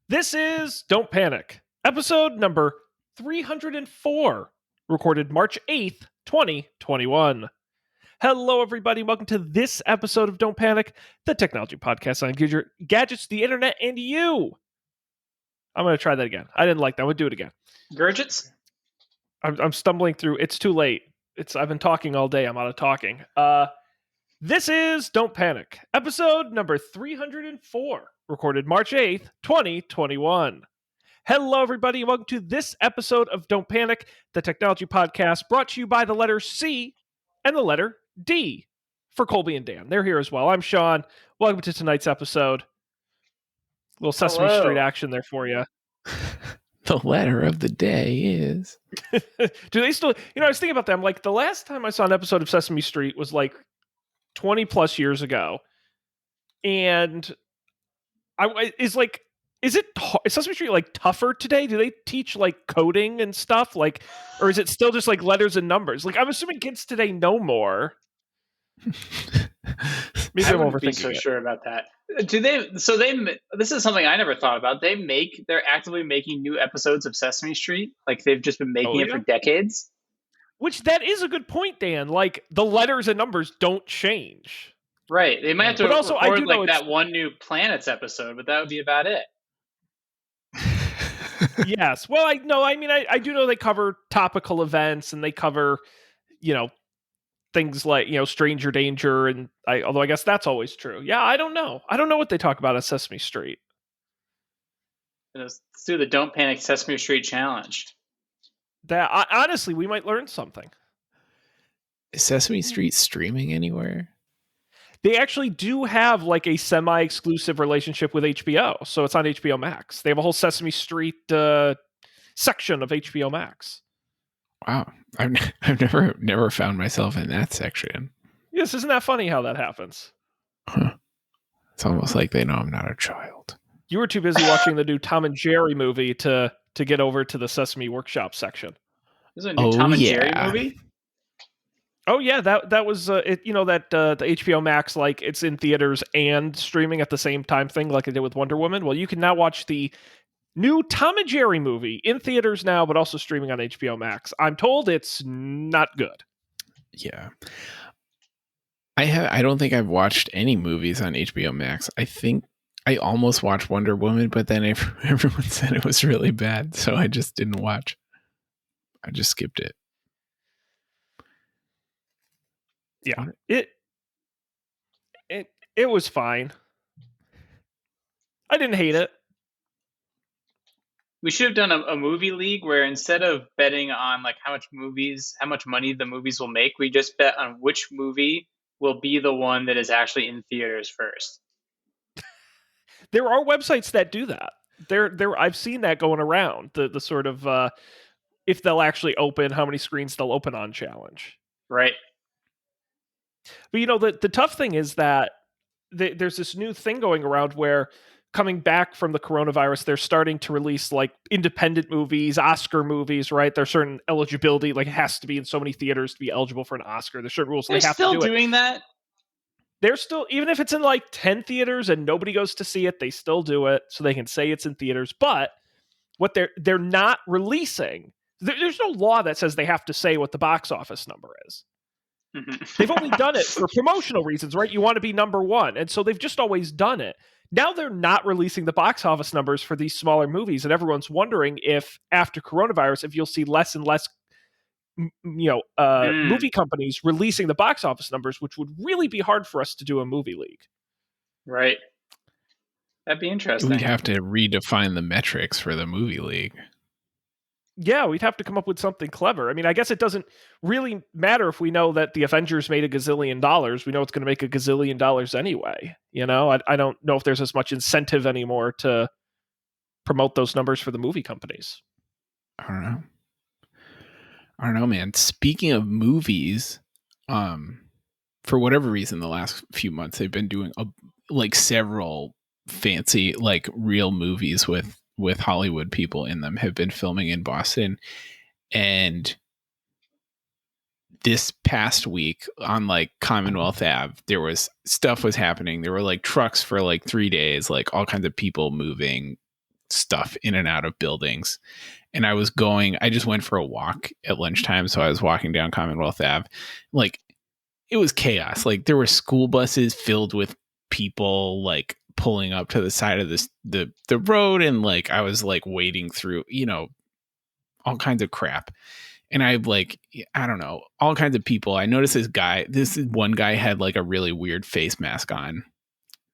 This is Don't Panic, episode number 304, recorded March 8th, 2021. Hello, everybody. Welcome to this episode of Don't Panic, the technology podcast on gadgets, the internet, and you. I'm going to try that again. I didn't like that. I'm going to do it again. Gurgits? I'm stumbling through. It's too late. I've been talking all day. I'm out of talking. This is Don't Panic, episode number 304, recorded March 8th, 2021. Hello, everybody. Welcome to this episode of Don't Panic, the technology podcast brought to you by the letter C and the letter D for Colby and Dan. They're here as well. I'm Sean. Welcome to tonight's episode. A little Sesame Street action there for you. The letter of the day is... Do they still... I was thinking about them. Like, the last time I saw an episode of Sesame Street was like 20 plus years ago. And is Sesame Street like tougher today? Do they teach like coding and stuff? Like, or is it still just like letters and numbers? Like, I'm assuming kids today know more. Maybe I wouldn't be so sure about that. This is something I never thought about. They're actively making new episodes of Sesame Street. Like they've just been making it for decades. Which that is a good point, Dan. Like the letters and numbers don't change. Right. They might have to record that one new Planets episode, but that would be about it. Yes. Well, I do know they cover topical events and they cover, things like, stranger danger. And although I guess that's always true. Yeah, I don't know. I don't know what they talk about at Sesame Street. Let's do the Don't Panic Sesame Street Challenge. Honestly, we might learn something. Is Sesame Street streaming anywhere? They actually do have like a semi-exclusive relationship with HBO, so it's on HBO Max. They have a whole Sesame Street section of HBO Max. Wow, I've never found myself in that section. Yes, isn't that funny how that happens? Huh. It's almost like they know I'm not a child. You were too busy watching the new Tom and Jerry movie to get over to the Sesame Workshop section. There's a new Tom and Jerry movie? Oh yeah, that was the HBO Max, like it's in theaters and streaming at the same time thing, like I did with Wonder Woman. Well, you can now watch the new Tom and Jerry movie in theaters now, but also streaming on HBO Max. I'm told it's not good. Yeah, I don't think I've watched any movies on HBO Max. I think I almost watched Wonder Woman, but then everyone said it was really bad, so I just didn't watch. I just skipped it. Yeah, it was fine. I didn't hate it. We should have done a movie league where instead of betting on like how much money the movies will make, we just bet on which movie will be the one that is actually in theaters first. There are websites that do that. I've seen that going around. The sort of if they'll actually open, how many screens they'll open on challenge. Right. But the tough thing is that there's this new thing going around where coming back from the coronavirus, they're starting to release like independent movies, Oscar movies, right? There's certain eligibility, like it has to be in so many theaters to be eligible for an Oscar. There's certain rules. They're still doing that? They're still, even if it's in like 10 theaters and nobody goes to see it, they still do it so they can say it's in theaters. But what they're not releasing, there's no law that says they have to say what the box office number is. They've only done it for promotional reasons, right? You want to be number one. And so they've just always done it. Now they're not releasing the box office numbers for these smaller movies. And everyone's wondering if after coronavirus, if you'll see less and less, movie companies releasing the box office numbers, which would really be hard for us to do a movie league. Right. That'd be interesting. We'd have to redefine the metrics for the movie league. Yeah, we'd have to come up with something clever. I mean, I guess it doesn't really matter if we know that the Avengers made $1 gazillion. We know it's going to make $1 gazillion anyway. I don't know if there's as much incentive anymore to promote those numbers for the movie companies. I don't know, man. Speaking of movies, for whatever reason, the last few months they've been doing several fancy real movies with Hollywood people in them have been filming in Boston. And this past week on Commonwealth Ave, there was stuff was happening. There were trucks for 3 days, all kinds of people moving, stuff in and out of buildings. And I just went for a walk at lunchtime. So I was walking down Commonwealth Ave. Like, it was chaos. Like, there were school buses filled with people, like, pulling up to the side of the road. And like, I was like wading through, all kinds of crap. And I don't know, all kinds of people. I noticed this one guy had like a really weird face mask on.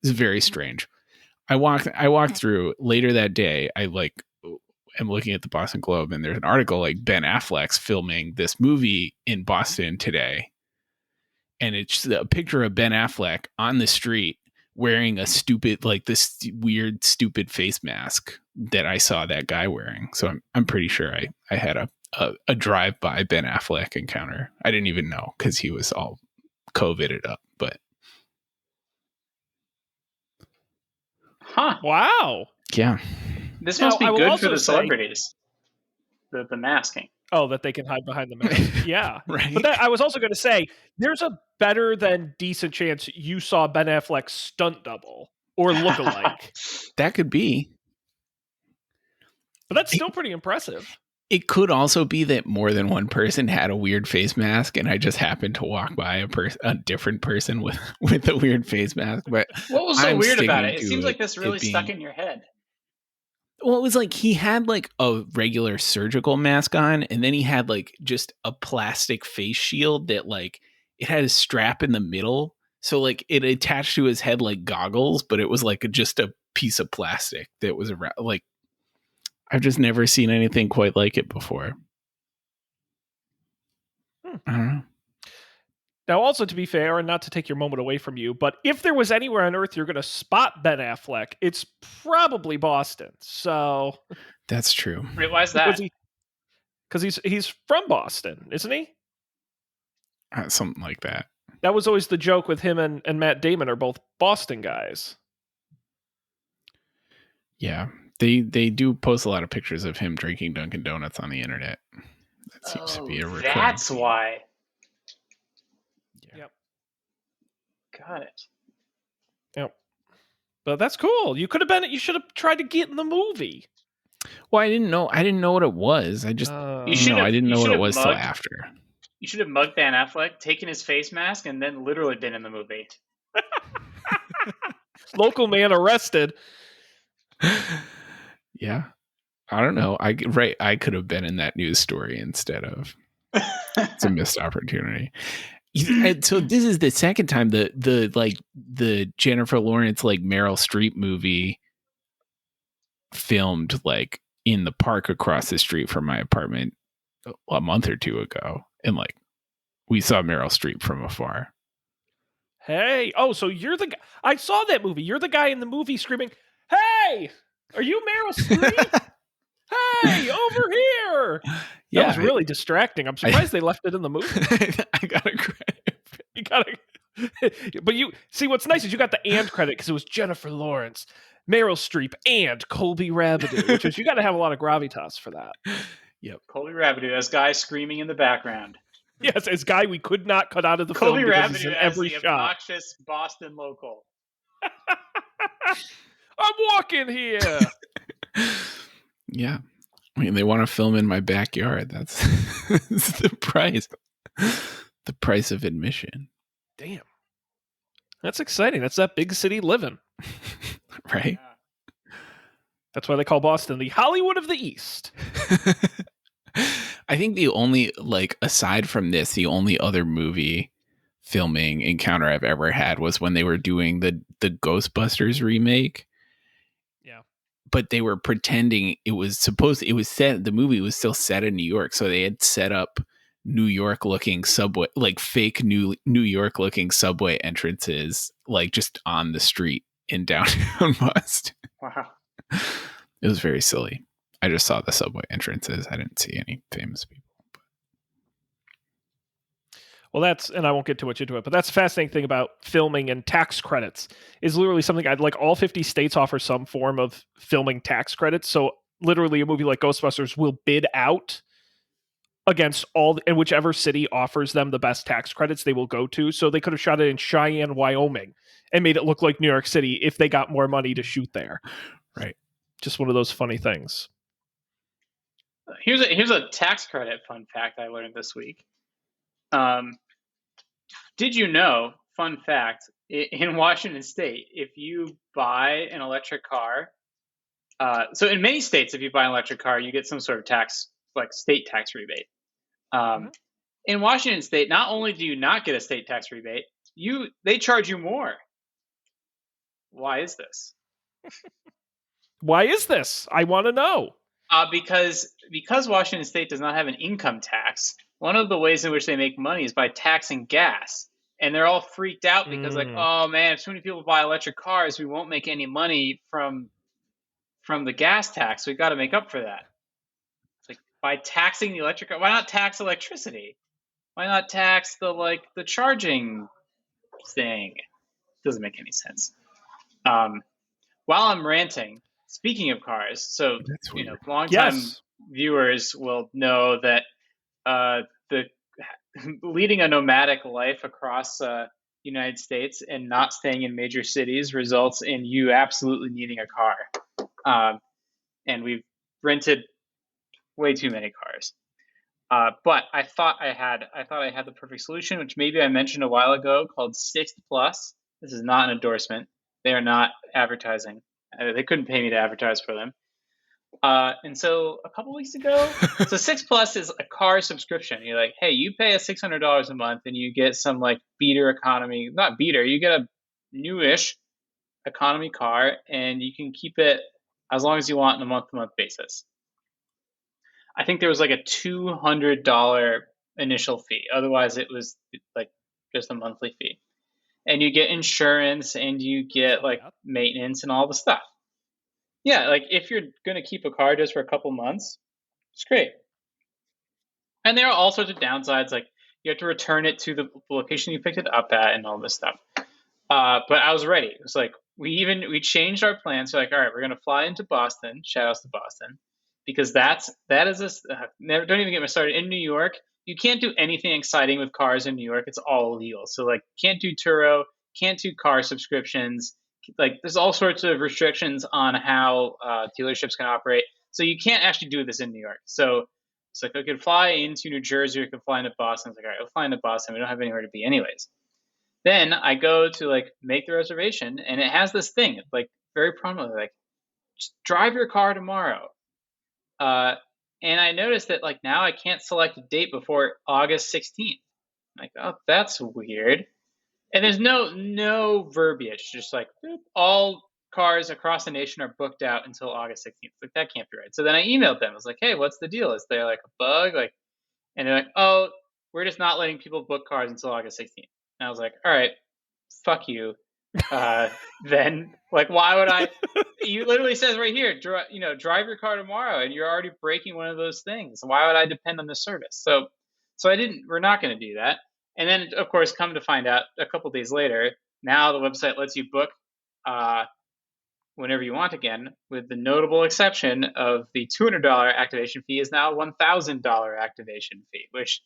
It's very strange. I walked through later that day. I am looking at the Boston Globe, and there's an article like Ben Affleck's filming this movie in Boston today. And it's a picture of Ben Affleck on the street wearing a this weird, stupid face mask that I saw that guy wearing. So I'm pretty sure I had a drive-by Ben Affleck encounter. I didn't even know because he was all COVIDed up, but. Huh. Wow. Yeah. This must be good for the celebrities. The masking. Oh, that they can hide behind the mask. Yeah. Right. But I was also going to say, there's a better than decent chance you saw Ben Affleck's stunt double or look-alike. That could be. But that's still pretty impressive. It could also be that more than one person had a weird face mask, and I just happened to walk by a different person with a weird face mask. But what was so weird about it? It seems like this really stuck in your head. Well, it was like he had like a regular surgical mask on, and then he had like just a plastic face shield that like it had a strap in the middle. So like it attached to his head like goggles, but it was like just a piece of plastic that was around. Like, I've just never seen anything quite like it before. I don't know. Now, also to be fair, and not to take your moment away from you, but if there was anywhere on Earth you're going to spot Ben Affleck, it's probably Boston. So that's true. Wait, why is that? Because he's from Boston, isn't he? Something like that. That was always the joke with him and Matt Damon are both Boston guys. Yeah, they do post a lot of pictures of him drinking Dunkin' Donuts on the internet. That seems to be a recurring. That's why. Yep. Got it. Yep. But that's cool. You should have tried to get in the movie. Well, I didn't know what it was. I just I didn't know what it was till after. You should have mugged Ben Affleck, taken his face mask, and then literally been in the movie. Local man arrested. Yeah. I don't know. I could have been in that news story instead of. It's a missed opportunity. So this is the second time the Jennifer Lawrence like Meryl Streep movie filmed like in the park across the street from my apartment a month or two ago, and like we saw Meryl Streep from afar. Hey, so you're the guy. I saw that movie. You're the guy in the movie screaming, "Hey, are you Meryl Streep? Hey, over here!" Yeah, that was really distracting. I'm surprised they left it in the movie. I got a credit. You got it. But you see, what's nice is you got the and credit because it was Jennifer Lawrence, Meryl Streep, and Colby Rabbidoux, which is you got to have a lot of gravitas for that. Yep, Colby Rabbidoux, as guy screaming in the background. Yes, as guy we could not cut out of the Colby film because he's Rabbidoux in as every the shot. obnoxious Boston local. I'm walking here. Yeah. I mean, they want to film in my backyard. That's the price. The price of admission. Damn. That's exciting. That's that big city living. Right? Yeah. That's why they call Boston the Hollywood of the East. I think the only, aside from this, the only other movie filming encounter I've ever had was when they were doing the Ghostbusters remake. Yeah. But they were pretending the movie was still set in New York. So they had set up New York looking subway, like fake New York looking subway entrances, like just on the street in downtown Boston. Wow. It was very silly. I just saw the subway entrances. I didn't see any famous people. Well, and I won't get too much into it, but that's the fascinating thing about filming and tax credits is literally something I'd like. All 50 states offer some form of filming tax credits. So literally a movie like Ghostbusters will bid out against and whichever city offers them the best tax credits they will go to. So they could have shot it in Cheyenne, Wyoming and made it look like New York City if they got more money to shoot there. Right. just one of those funny things. Here's a tax credit fun fact I learned this week. Did you know, fun fact, in Washington State, if you buy an electric car, so in many states, if you buy an electric car, you get some sort of tax, like state tax rebate. In Washington State, not only do you not get a state tax rebate, they charge you more. Why is this? Why is this? I want to know. Because Washington State does not have an income tax, one of the ways in which they make money is by taxing gas. And they're all freaked out because like, oh man, if so many people buy electric cars, we won't make any money from the gas tax. We've got to make up for that. It's like, by taxing the electric car, why not tax electricity? Why not tax the charging thing? Doesn't make any sense. While I'm ranting, speaking of cars, so longtime viewers will know that the leading a nomadic life across United States and not staying in major cities results in you absolutely needing a car. And we've rented way too many cars. But I thought I had the perfect solution, which maybe I mentioned a while ago, called Sixth Plus. This is not an endorsement. They are not advertising. They couldn't pay me to advertise for them. And so a couple weeks ago, so Six Plus is a car subscription. You're like, hey, you pay us $600 a month and you get some like beater economy, not beater, you get a newish economy car and you can keep it as long as you want on a month-to-month basis. I think there was like a $200 initial fee. Otherwise, it was like just a monthly fee. And you get insurance and you get like maintenance and all the stuff. Yeah, like if you're going to keep a car just for a couple months, it's great. And there are all sorts of downsides, like you have to return it to the location you picked it up at and all this stuff. But I was ready. It was like we changed our plans. So like, all right, we're going to fly into Boston. Shout outs to Boston. Because don't even get me started. In New York, you can't do anything exciting with cars in New York. It's all illegal. So like, can't do Turo, can't do car subscriptions. Like, there's all sorts of restrictions on how dealerships can operate. So you can't actually do this in New York. So it's like I could fly into New Jersey or I could fly into Boston. It's like, all right, we'll fly into Boston. We don't have anywhere to be anyways. Then I go to like make the reservation, and it has this thing like very prominently like, just drive your car tomorrow. And I noticed that like now I can't select a date before August 16th. I'm like, oh, that's weird. And there's no verbiage, just like all cars across the nation are booked out until August 16th. Like, that can't be right. So then I emailed them. I was like, hey, what's the deal? Is there like a bug? Like, and they're like, oh, we're just not letting people book cars until August 16th. And I was like, all right, fuck you. Then like, why would I? You literally says right here, drive your car tomorrow, and you're already breaking one of those things. Why would I depend on this service? So we're not going to do that. And then, of course, come to find out a couple days later, now the website lets you book whenever you want again, with the notable exception of the $200 activation fee is now a $1,000 activation fee, which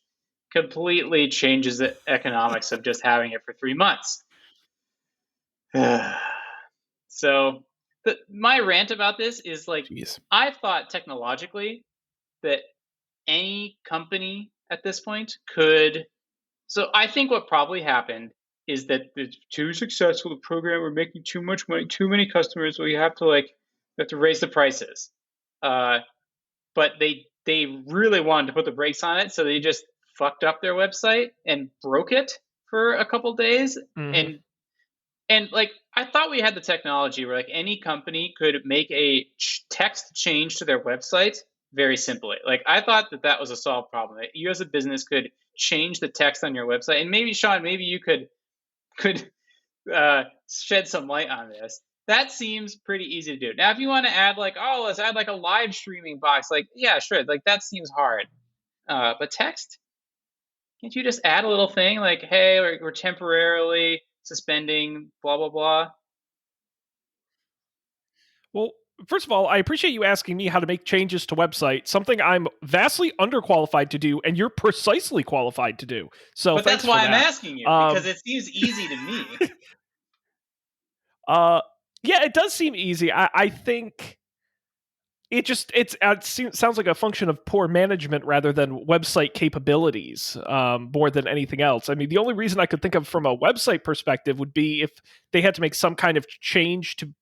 completely changes the economics of just having it for 3 months. So my rant about this is like, I thought technologically that any company at this point could. So I think what probably happened is that it's too successful, the program, we're making too much money, too many customers, we have to raise the prices. But they really wanted to put the brakes on it, so they just fucked up their website and broke it for a couple days. And like, I thought we had the technology where like any company could make a text change to their website very simply. Like, I thought that was a solved problem. That you as a business could change the text on your website. And maybe, Sean, maybe you could shed some light on this. That seems pretty easy to do. Now, if you want to add like, oh, let's add like a live streaming box, like, yeah, sure. Like, that seems hard. But text? Can't you just add a little thing like, hey, we're temporarily suspending blah, blah, blah? Well, first of all, I appreciate you asking me how to make changes to website, something I'm vastly underqualified to do, and you're precisely qualified to do. So, but that's why I'm asking you, because it seems easy to me. Yeah, it does seem easy. I think sounds like a function of poor management rather than website capabilities, more than anything else. I mean, the only reason I could think of from a website perspective would be if they had to make some kind of change to.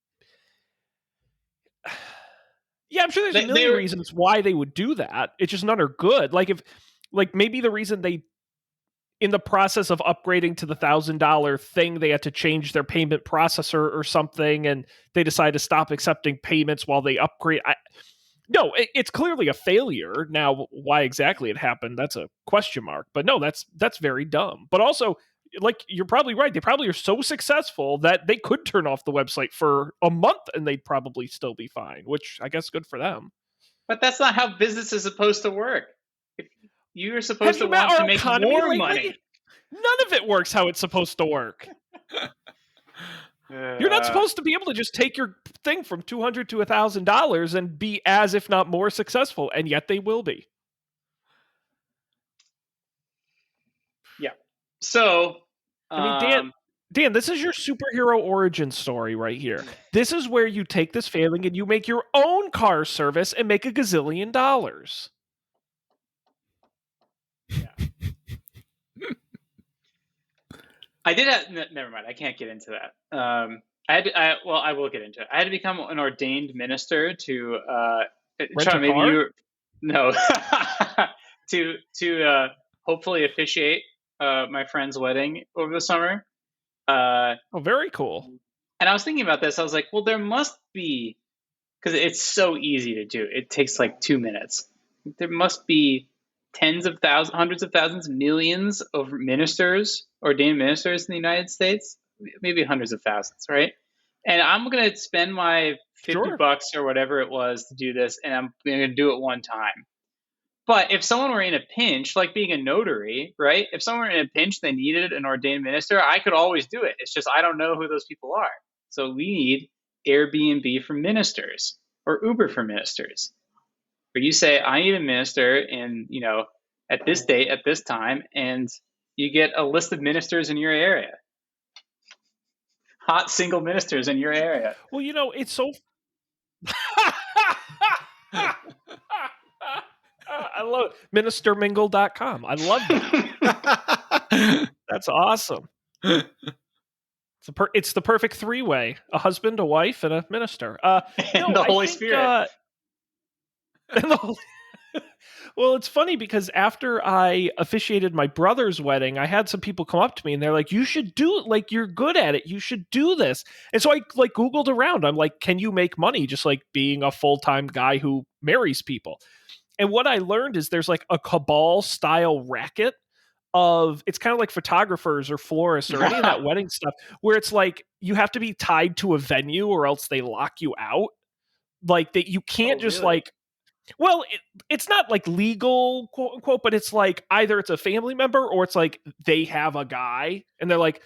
Yeah, I'm sure there's a million reasons why they would do that. It's just none are good. Like maybe the reason they, in the process of upgrading to the $1,000 thing, they had to change their payment processor or something, and they decided to stop accepting payments while they upgrade. No, it's clearly a failure. Now, why exactly it happened, that's a question mark. But no, that's very dumb. But also, like, you're probably right. They probably are so successful that they could turn off the website for a month and they'd probably still be fine, which I guess good for them. But that's not how business is supposed to work. If you're supposed to want to make more money. None of it works how it's supposed to work. You're not supposed to be able to just take your thing from $200 to $1,000 and be as, if not more, successful, and yet they will be. Yeah. So, I mean, Dan, this is your superhero origin story right here. This is where you take this failing and you make your own car service and make $1 gazillion. Yeah. I did have. Never mind. I can't get into that. I will get into it. I had to become an ordained minister to try maybe you. No. to hopefully officiate my friend's wedding over the summer. Very cool. And I was thinking about this. I was like, well, there must be, because it's so easy to do. It takes like 2 minutes. There must be tens of thousands, hundreds of thousands, millions of ministers, ordained ministers in the United States, maybe hundreds of thousands, right? And I'm going to spend my $50 or whatever it was to do this, and I'm going to do it one time. But if someone were in a pinch, like being a notary, right? If someone were in a pinch, they needed an ordained minister, I could always do it. It's just I don't know who those people are. So we need Airbnb for ministers or Uber for ministers. Where you say, I need a minister in, at this date, at this time, and you get a list of ministers in your area. Hot single ministers in your area. Well, it's so... I love it. Ministermingle.com. I love that. That's awesome. It's the perfect three-way. A husband, a wife, and a minister. And the Holy Spirit. Well, it's funny because after I officiated my brother's wedding, I had some people come up to me and they're like, you should do it. Like, you're good at it. You should do this. And so I Googled around. I'm like, can you make money just being a full-time guy who marries people? And what I learned is there's a cabal style racket of, it's kind of like photographers or florists or any of that wedding stuff, where it's you have to be tied to a venue or else they lock you out. That you can't really? Well, it's not legal, quote unquote, but it's either it's a family member or it's they have a guy and they're like,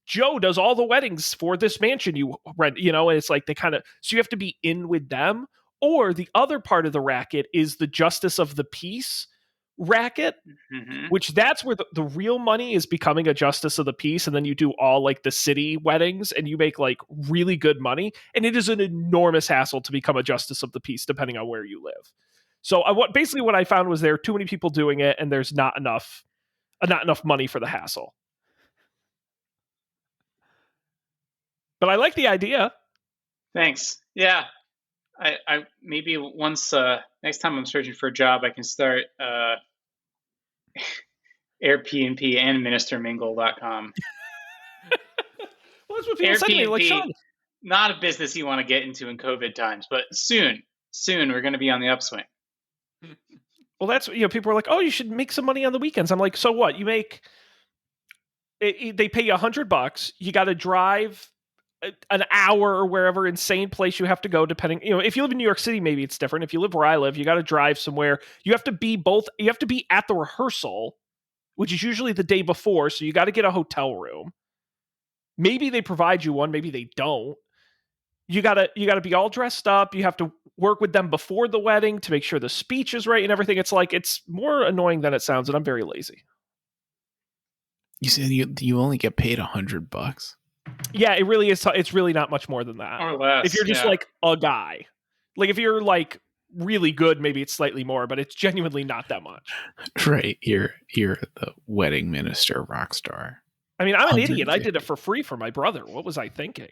Joe does all the weddings for this mansion you rent, and it's they kind of, so you have to be in with them. Or the other part of the racket is the justice of the peace racket, which that's where the real money is, becoming a justice of the peace. And then you do all the city weddings and you make really good money. And it is an enormous hassle to become a justice of the peace, depending on where you live. So basically what I found was there are too many people doing it and there's not enough money for the hassle. But I like the idea. Thanks. Yeah. I maybe once next time I'm searching for a job, I can start Airbnb and ministermingle.com. Well, that's what people said to me. Sean, not a business you want to get into in COVID times, but soon we're going to be on the upswing. Well, that's people are like, oh, you should make some money on the weekends. I'm like, so what? You make they pay you $100. You got to drive an hour or wherever insane place you have to go, depending, if you live in New York City, maybe it's different. If you live where I live, you got to drive somewhere. You have to be at the rehearsal, which is usually the day before. So you got to get a hotel room. Maybe they provide you one, maybe they don't. You gotta be all dressed up. You have to work with them before the wedding to make sure the speech is right and everything. It's more annoying than it sounds, and I'm very lazy. You said you only get paid $100. Yeah, it really is. It's really not much more than that. Or less. If you're just a guy, if you're really good, maybe it's slightly more, but it's genuinely not that much. Right. You're the wedding minister rock star. I mean, I'm an idiot. I did it for free for my brother. What was I thinking?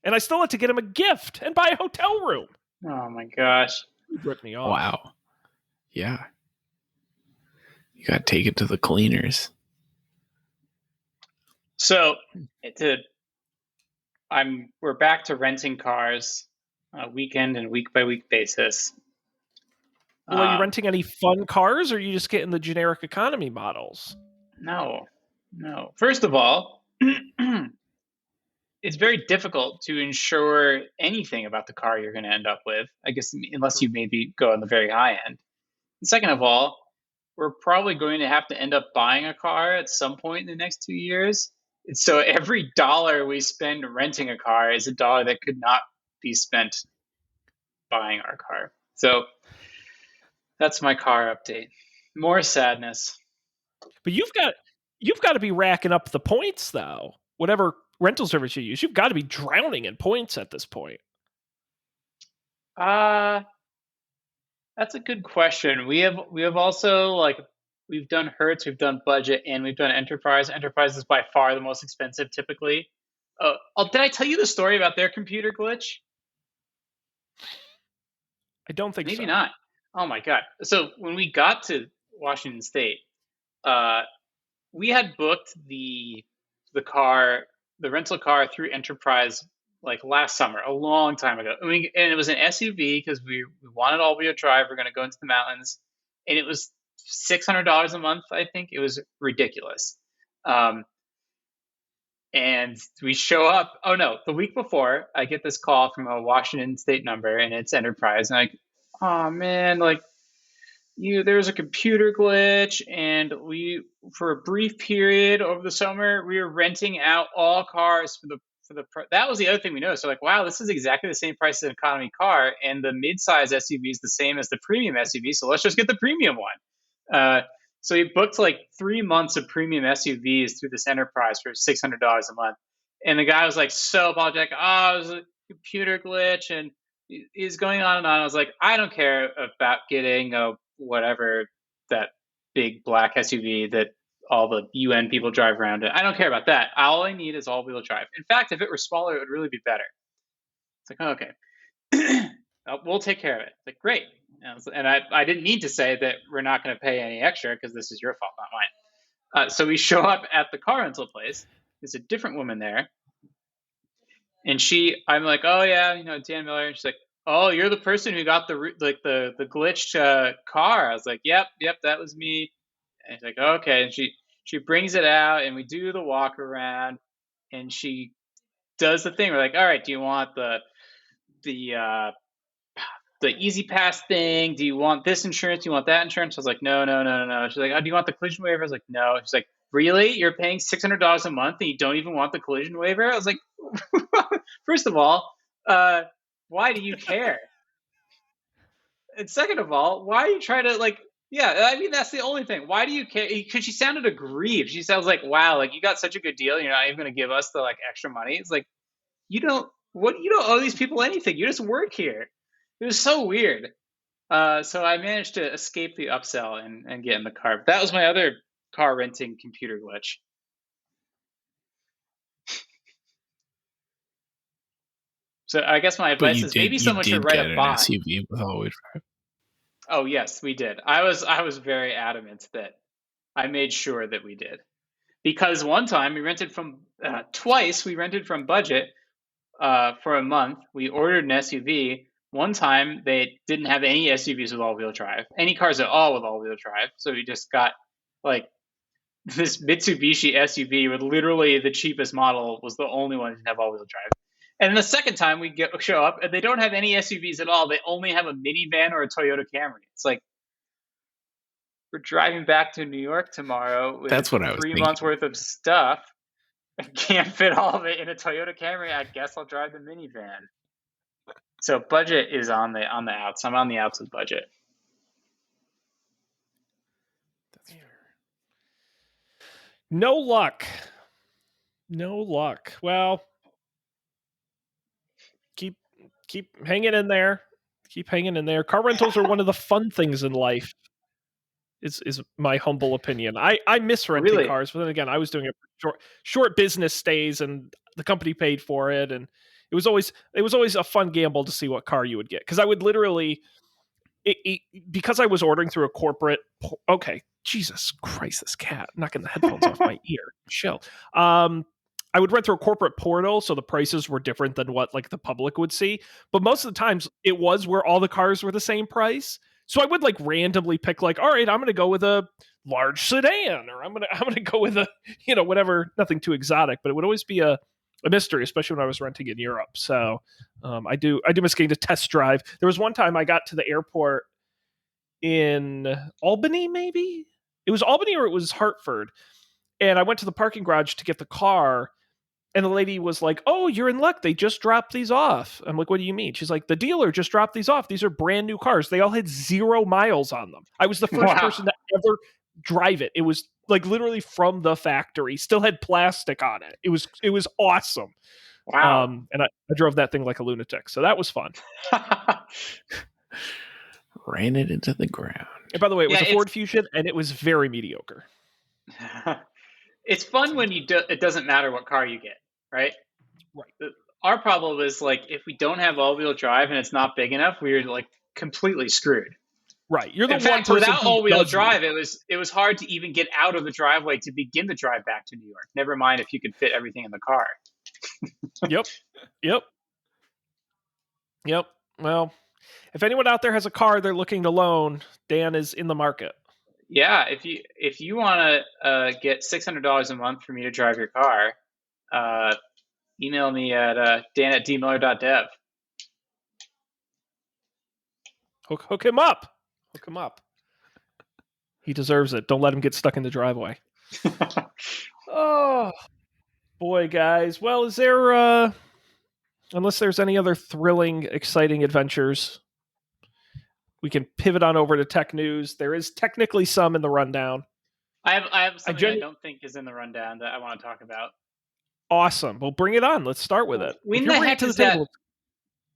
And I still had to get him a gift and buy a hotel room. Oh my gosh. He ripped me off. Wow. Yeah. You got to take it to the cleaners. So we're back to renting cars on a weekend and week by week basis. Well, are you renting any fun cars, or are you just getting the generic economy models? No. First of all, it's very difficult to insure anything about the car you're going to end up with, I guess, unless you maybe go on the very high end. And second of all, we're probably going to have to end up buying a car at some point in the next 2 years. And so every dollar we spend renting a car is a dollar that could not be spent buying our car. So that's my car update. More sadness. But you've got to be racking up the points, though. Whatever rental service you use, you've got to be drowning in points at this point. That's a good question. We have also, we've done Hertz, we've done Budget, and we've done Enterprise. Enterprise is by far the most expensive typically. Did I tell you the story about their computer glitch? I don't think so. Maybe not. Oh my God. So when we got to Washington State, we had booked the rental car through Enterprise like last summer, a long time ago. And it was an SUV because we wanted all-wheel drive. We're going to go into the mountains. And it was $600 a month, I think. It was ridiculous. And we show up. Oh, no. The week before, I get this call from a Washington State number, and it's Enterprise. And I'm like, oh, man, there's a computer glitch, and for a brief period over the summer, we were renting out all cars for the that was the other thing we noticed. So wow, this is exactly the same price as an economy car, and the mid-size SUV is the same as the premium SUV. So let's just get the premium one. So we booked 3 months of premium SUVs through this Enterprise for $600 a month, and the guy was so apologetic. Oh, it was a computer glitch, and he's going on and on. I was like, I don't care about getting whatever that big black SUV that all the UN people drive around in. I don't care about that. All I need is all-wheel drive. In fact, if it were smaller, it would really be better. It's like, oh, okay. We'll take care of it. Great. And I didn't need to say that we're not going to pay any extra because this is your fault, not mine. So we show up at the car rental place. There's a different woman there. And I'm like, oh, yeah, Dan Miller. And she's like, oh, you're the person who got the glitched car. I was like, yep, that was me. And she's like, okay. And she brings it out, and we do the walk around, and she does the thing. We're like, all right, do you want the Easy Pass thing? Do you want this insurance? Do you want that insurance? I was like, no. She's like, oh, do you want the collision waiver? I was like, no. She's like, really? You're paying $600 a month and you don't even want the collision waiver? I was like, first of all, why do you care? And second of all, why are you trying to yeah, I mean, that's the only thing. Why do you care? Because she sounded aggrieved. She sounds like, wow, you got such a good deal. You're not even going to give us the extra money. It's like, you don't owe these people anything. You just work here. It was so weird. So I managed to escape the upsell and get in the car. But that was my other car renting computer glitch. So I guess my advice is maybe someone should write a bot. SUV with all-wheel drive. Oh yes, we did. I was very adamant that I made sure that we did, because one time we rented from twice we rented from Budget for a month. We ordered an SUV. One time they didn't have any SUVs with all-wheel drive, any cars at all with all-wheel drive. So we just got this Mitsubishi SUV with literally the cheapest model was the only one that didn't have all-wheel drive. And the second time we show up and they don't have any SUVs at all. They only have a minivan or a Toyota Camry. It's like, we're driving back to New York tomorrow with That's what I was 3 thinking. months worth of stuff. I can't fit all of it in a Toyota Camry. I guess I'll drive the minivan. So Budget is on the outs. I'm on the outs with Budget. That's fair. No luck. Well, keep hanging in there. Keep hanging in there. Car rentals are one of the fun things in life. Is my humble opinion. I miss renting cars, but then again, I was doing it for short business stays, and the company paid for it, and it was always a fun gamble to see what car you would get, because I would literally, because I was ordering through a corporate. Okay, Jesus Christ, this cat knocking the headphones off my ear. Chill. I would rent through a corporate portal, so the prices were different than what like the public would see. But most of the times, it was where all the cars were the same price. So I would like randomly pick like, all right, I'm going to go with a large sedan, or I'm going to go with a, whatever, nothing too exotic, but it would always be a mystery, especially when I was renting in Europe. So I do miss getting to test drive. There was one time I got to the airport in Albany, maybe it was Albany or it was Hartford, and I went to the parking garage to get the car. And the lady was like, "Oh, you're in luck. They just dropped these off." I'm like, "What do you mean?" She's like, "The dealer just dropped these off. These are brand new cars. They all had 0 miles on them. I was the first person to ever drive it. It was like literally from the factory. Still had plastic on it. It was awesome." Wow. And I drove that thing like a lunatic. So that was fun. Ran it into the ground. And by the way, it was a Ford Fusion, and it was very mediocre. It's fun when it doesn't matter what car you get, right? Right. Our problem is like if we don't have all-wheel drive and it's not big enough, we're like completely screwed. Right. You're the In one fact, person without who all-wheel does drive, it was hard to even get out of the driveway to begin the drive back to New York. Never mind if you could fit everything in the car. Yep. Well, if anyone out there has a car they're looking to loan, Dan is in the market. Yeah, if you want to get $600 a month for me to drive your car, email me at dan@dmiller.dev. Hook him up. Hook him up. He deserves it. Don't let him get stuck in the driveway. Oh, boy, guys. Well, is there, unless there's any other thrilling, exciting adventures, we can pivot on over to tech news. There is technically some in the rundown. I have something I don't think is in the rundown that I want to talk about. Awesome. Well, bring it on. Let's start with it. When the heck is that?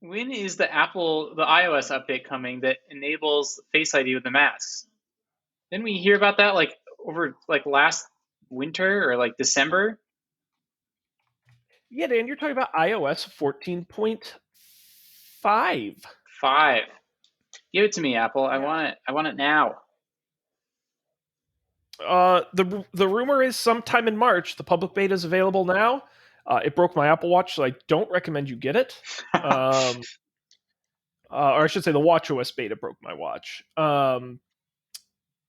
When is the iOS update coming that enables Face ID with the masks? Didn't we hear about that like over like last winter or like December? Yeah, Dan, you're talking about iOS 14.5. 5. Give it to me, Apple. I want it. I want it now. The rumor is sometime in March. The public beta is available now. It broke my Apple Watch, so I don't recommend you get it. Or I should say the WatchOS beta broke my watch.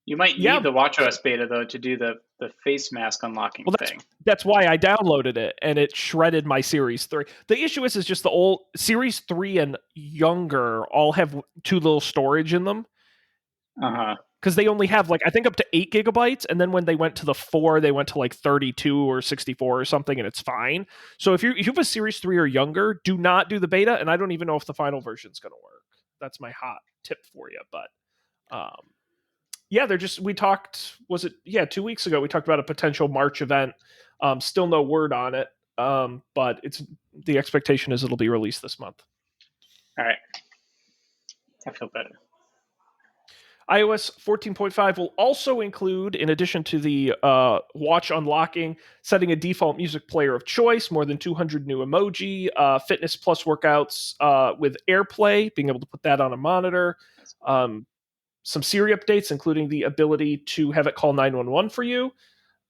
You might need the WatchOS beta, though, to do the face mask unlocking thing. That's why I downloaded it, and it shredded my Series 3. The issue is just the old Series 3 and younger all have too little storage in them. Uh-huh. Because they only have, like, I think up to 8 gigabytes, and then when they went to the 4, they went to, like, 32 or 64 or something, and it's fine. So if you have a Series 3 or younger, do not do the beta, and I don't even know if the final version is going to work. That's my hot tip for you. But, we talked, 2 weeks ago, we talked about a potential March event. Still no word on it, but the expectation is it'll be released this month. All right. I feel better. iOS 14.5 will also include, in addition to the watch unlocking, setting a default music player of choice, more than 200 new emoji, Fitness Plus workouts with AirPlay, being able to put that on a monitor, some Siri updates, including the ability to have it call 911 for you,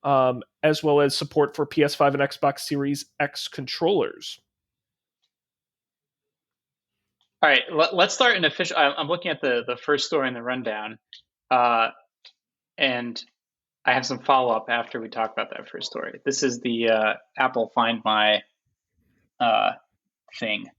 as well as support for PS5 and Xbox Series X controllers. All right, let's start an official. I'm looking at the first story in the rundown, and I have some follow-up after we talk about that first story. This is the Apple Find My thing.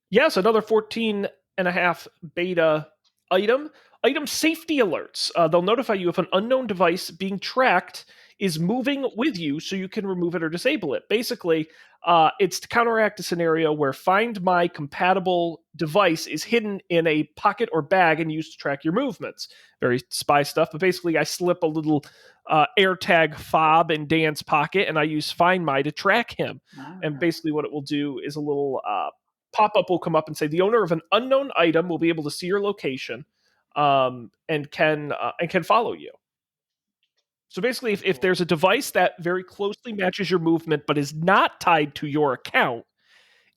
Yes, another 14.5 beta item. Item safety alerts. They'll notify you if an unknown device being tracked is moving with you so you can remove it or disable it. Basically, it's to counteract a scenario where Find My compatible device is hidden in a pocket or bag and used to track your movements. Very spy stuff, but basically I slip a little AirTag fob in Dan's pocket and I use Find My to track him. And basically what it will do is a little pop-up will come up and say the owner of an unknown item will be able to see your location, and can follow you. So basically, if there's a device that very closely matches your movement but is not tied to your account,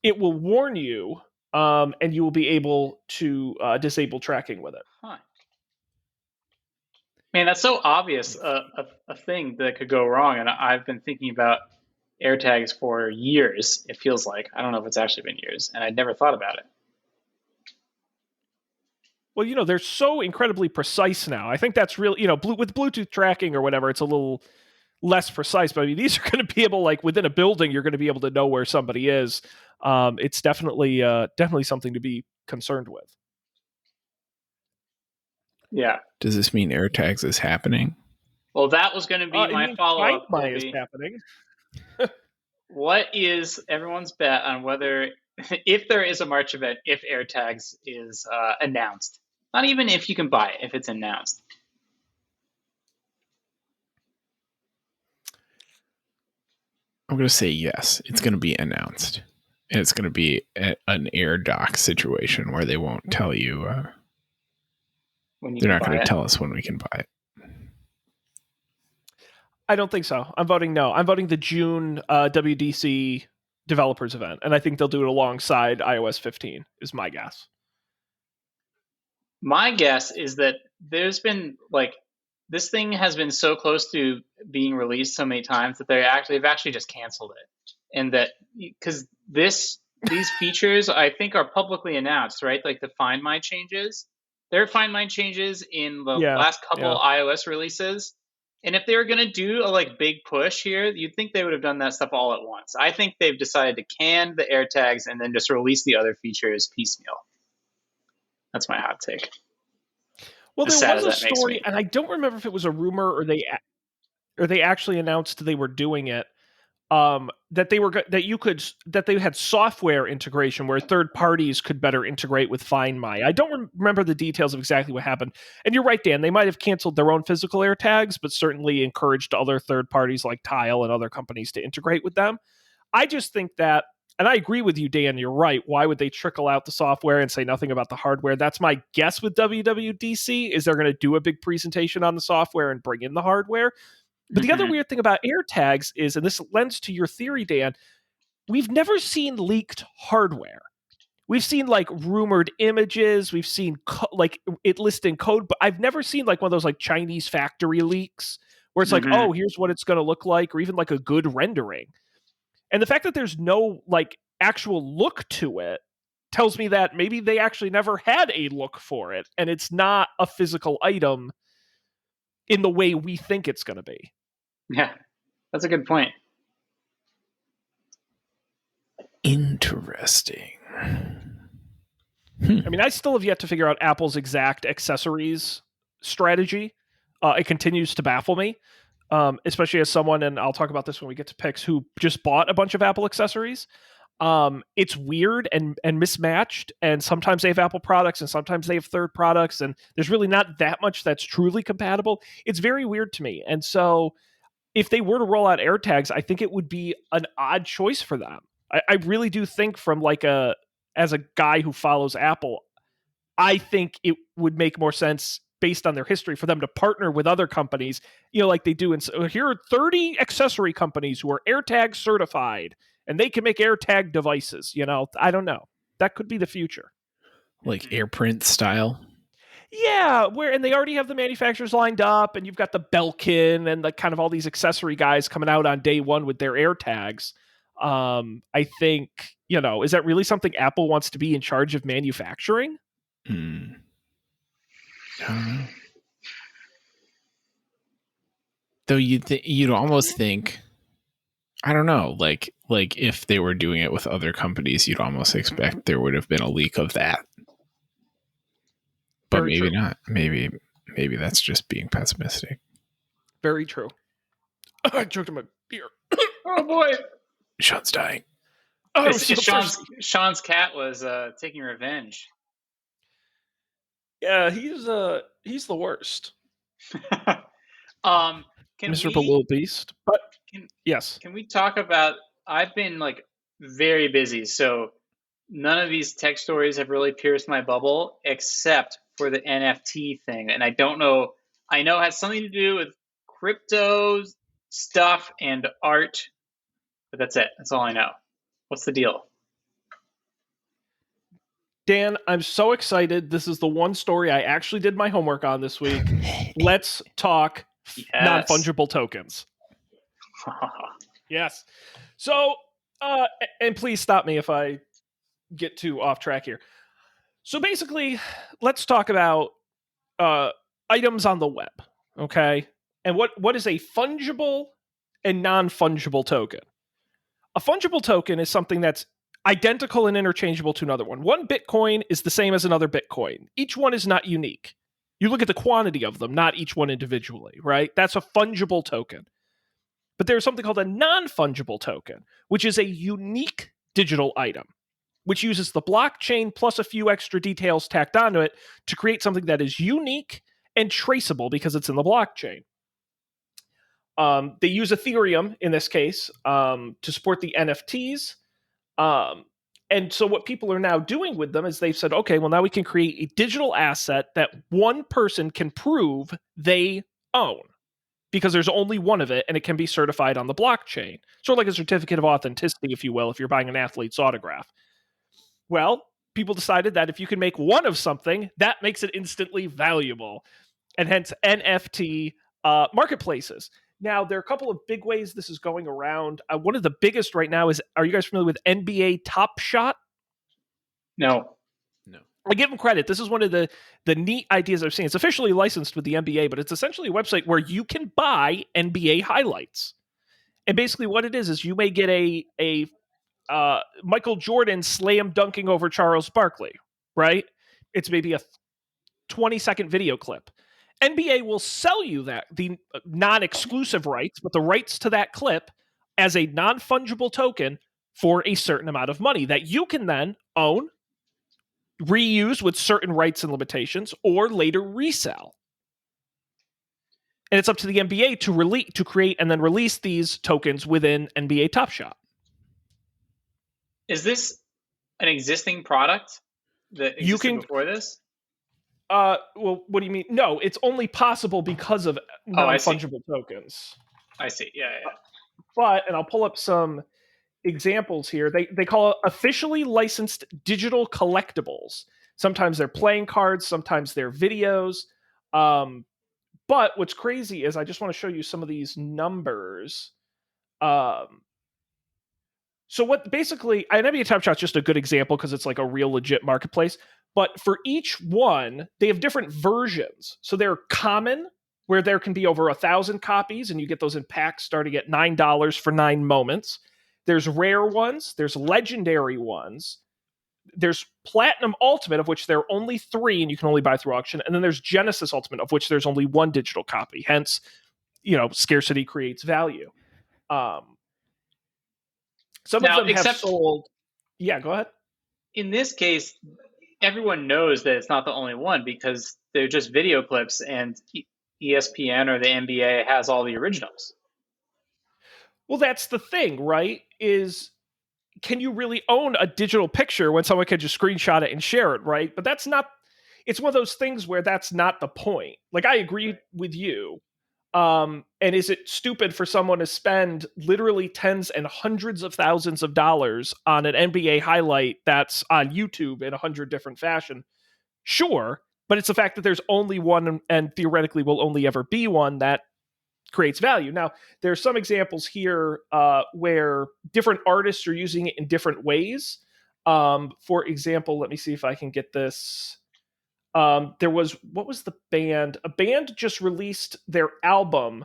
it will warn you, and you will be able to disable tracking with it. Huh. Man, that's so obvious a thing that could go wrong. And I've been thinking about AirTags for years, it feels like. I don't know if it's actually been years, and I'd never thought about it. Well, they're so incredibly precise now. I think that's real. With Bluetooth tracking or whatever, it's a little less precise. But I mean, these are going to be able, like within a building, you're going to be able to know where somebody is. It's definitely something to be concerned with. Yeah. Does this mean AirTags is happening? Well, that was going to be my follow-up. Find My is happening. What is everyone's bet on whether, if there is a March event, if AirTags is announced? Not even if you can buy it, if it's announced. I'm going to say yes. It's going to be announced. And it's going to be an air dock situation where they won't tell you. They're not going to tell us when we can buy it. I don't think so. I'm voting no. I'm voting the June WDC developers event. And I think they'll do it alongside iOS 15 is my guess. My guess is that there's been this thing has been so close to being released so many times that they've actually just canceled it. And that because these features I think are publicly announced, right? Like the Find My changes. There are Find My changes in the last couple iOS releases. And if they were going to do a big push here, you'd think they would have done that stuff all at once. I think they've decided to can the AirTags and then just release the other features piecemeal. That's my hot take. Well, there was a story, and I don't remember if it was a rumor or they actually announced they were doing it. That they had software integration where third parties could better integrate with Find My. I don't remember the details of exactly what happened. And you're right, Dan. They might have canceled their own physical AirTags, but certainly encouraged other third parties like Tile and other companies to integrate with them. I just think that, and I agree with you, Dan. You're right. Why would they trickle out the software and say nothing about the hardware? That's my guess with WWDC. Is they're going to do a big presentation on the software and bring in the hardware. But the other weird thing about AirTags is, and this lends to your theory, Dan, we've never seen leaked hardware. We've seen rumored images. We've seen it listed in code, but I've never seen one of those Chinese factory leaks where it's oh, here's what it's going to look like, or even a good rendering. And the fact that there's no actual look to it tells me that maybe they actually never had a look for it, and it's not a physical item in the way we think it's going to be. Yeah, that's a good point. Interesting. I mean, I still have yet to figure out Apple's exact accessories strategy. It continues to baffle me, especially as someone, and I'll talk about this when we get to picks, who just bought a bunch of Apple accessories. It's weird and mismatched, and sometimes they have Apple products and sometimes they have third products, and there's really not that much that's truly compatible. It's very weird to me. And so if they were to roll out AirTags, I think it would be an odd choice for them. I really do think as a guy who follows Apple, I think it would make more sense based on their history for them to partner with other companies, like they do. And so here are 30 accessory companies who are AirTag certified, and they can make AirTag devices. I don't know. That could be the future. Like AirPrint style? Yeah, and they already have the manufacturers lined up, and you've got the Belkin and kind of all these accessory guys coming out on day one with their AirTags. I think, is that really something Apple wants to be in charge of manufacturing? I don't know. Though you'd almost think, I don't know, like if they were doing it with other companies, you'd almost expect there would have been a leak of that. But Very maybe true. not. Maybe that's just being pessimistic. Very true. I choked on my beer. Oh boy, Sean's dying. Oh, Sean's cat was taking revenge. Yeah, he's the worst. Miserable little beast. But yes, can we talk about? I've been very busy, so none of these tech stories have really pierced my bubble except for the NFT thing. And I don't know, I know it has something to do with crypto stuff and art, but that's it. That's all I know. What's the deal? Dan, I'm so excited. This is the one story I actually did my homework on this week. Let's talk non-fungible tokens. Yes. So, and please stop me if I get too off track here. So basically, let's talk about items on the web, okay? And what is a fungible and non-fungible token? A fungible token is something that's identical and interchangeable to another one. One Bitcoin is the same as another Bitcoin. Each one is not unique. You look at the quantity of them, not each one individually, right? That's a fungible token. But there's something called a non-fungible token, which is a unique digital item, which uses the blockchain plus a few extra details tacked onto it to create something that is unique and traceable because it's in the blockchain. They use Ethereum in this case to support the NFTs. And so what people are now doing with them is they've said, okay, well, now we can create a digital asset that one person can prove they own because there's only one of it and it can be certified on the blockchain. Sort of like a certificate of authenticity, if you will, if you're buying an athlete's autograph. Well, people decided that if you can make one of something, that makes it instantly valuable. And hence NFT marketplaces. Now, there are a couple of big ways this is going around. One of the biggest right now is, are you guys familiar with NBA Top Shot? No. I give them credit. This is one of the neat ideas I've seen. It's officially licensed with the NBA, but it's essentially a website where you can buy NBA highlights. And basically what it is you may get a Michael Jordan slam dunking over Charles Barkley, right? It's maybe a 20-second video clip. NBA will sell you that, the non-exclusive rights, but the rights to that clip as a non-fungible token for a certain amount of money that you can then own, reuse with certain rights and limitations, or later resell. And it's up to the NBA to create and then release these tokens within NBA Top Shot. Is this an existing product that existed before this? Well, what do you mean? No, it's only possible because of non-fungible tokens. I see. Yeah. But, and I'll pull up some examples here. They call it officially licensed digital collectibles. Sometimes they're playing cards, sometimes they're videos. But what's crazy is I just want to show you some of these numbers. So what basically, NBA Top Shot's just a good example because it's like a real legit marketplace. But for each one, they have different versions. So they're common, where there can be over 1,000 copies, and you get those in packs starting at $9 for 9 moments. There's rare ones. There's legendary ones. There's Platinum Ultimate, of which there are only 3, and you can only buy through auction. And then there's Genesis Ultimate, of which there's only 1 digital copy. Hence, scarcity creates value. Some of them have sold. Yeah, go ahead. In this case, everyone knows that it's not the only one because they're just video clips, and ESPN or the NBA has all the originals. Well, that's the thing, right? Is can you really own a digital picture when someone can just screenshot it and share it, right? But that's not. It's one of those things where that's not the point. Like, I agree with you. And is it stupid for someone to spend literally tens and hundreds of thousands of dollars on an NBA highlight that's on YouTube in 100 different fashion? Sure, but it's the fact that there's only one and theoretically will only ever be one that creates value. Now, there are some examples here where different artists are using it in different ways. For example, let me see if I can get this. There was, what was the band? A band just released their album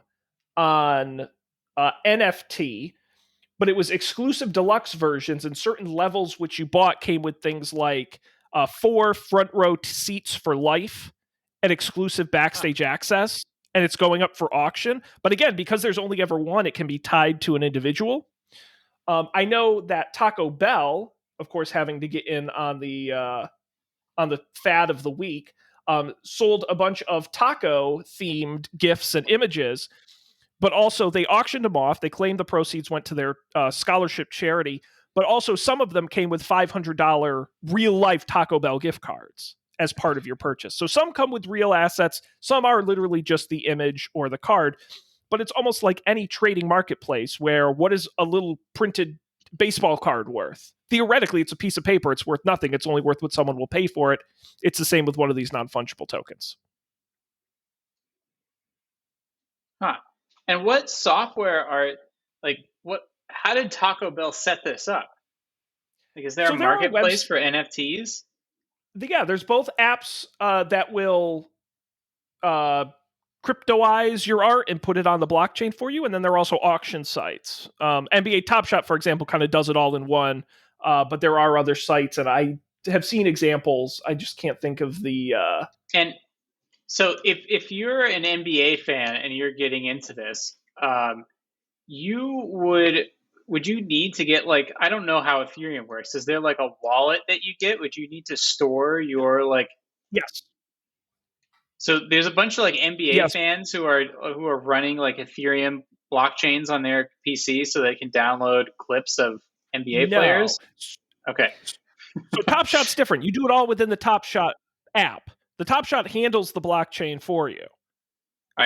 on NFT, but it was exclusive deluxe versions, and certain levels which you bought came with things like 4 front row seats for life and exclusive backstage access, and it's going up for auction. But again, because there's only ever one, it can be tied to an individual. I know that Taco Bell, of course, having to get in on the fad of the week, sold a bunch of taco-themed gifts and images, but also they auctioned them off. They claimed the proceeds went to their scholarship charity, but also some of them came with $500 real life Taco Bell gift cards as part of your purchase. So some come with real assets, some are literally just the image or the card, but it's almost like any trading marketplace where what is a little printed baseball card worth? Theoretically, it's a piece of paper. It's worth nothing. It's only worth what someone will pay for it. It's the same with one of these non-fungible tokens. Huh. And what software are, like, how did Taco Bell set this up? Like, is there a marketplace for NFTs? Yeah, there's both apps that will cryptoize your art and put it on the blockchain for you, and then there are also auction sites. NBA Top Shot, for example, kind of does it all in one, but there are other sites, and I have seen examples. I just can't think of the... And so if you're an NBA fan and you're getting into this, would you need to get, like, I don't know how Ethereum works. Is there like a wallet that you get? Would you need to store your, like... Yes. So there's a bunch of like NBA fans who are running like Ethereum blockchains on their PC so they can download clips of NBA players. Okay. So Top Shot's different. You do it all within the Top Shot app. The Top Shot handles the blockchain for you.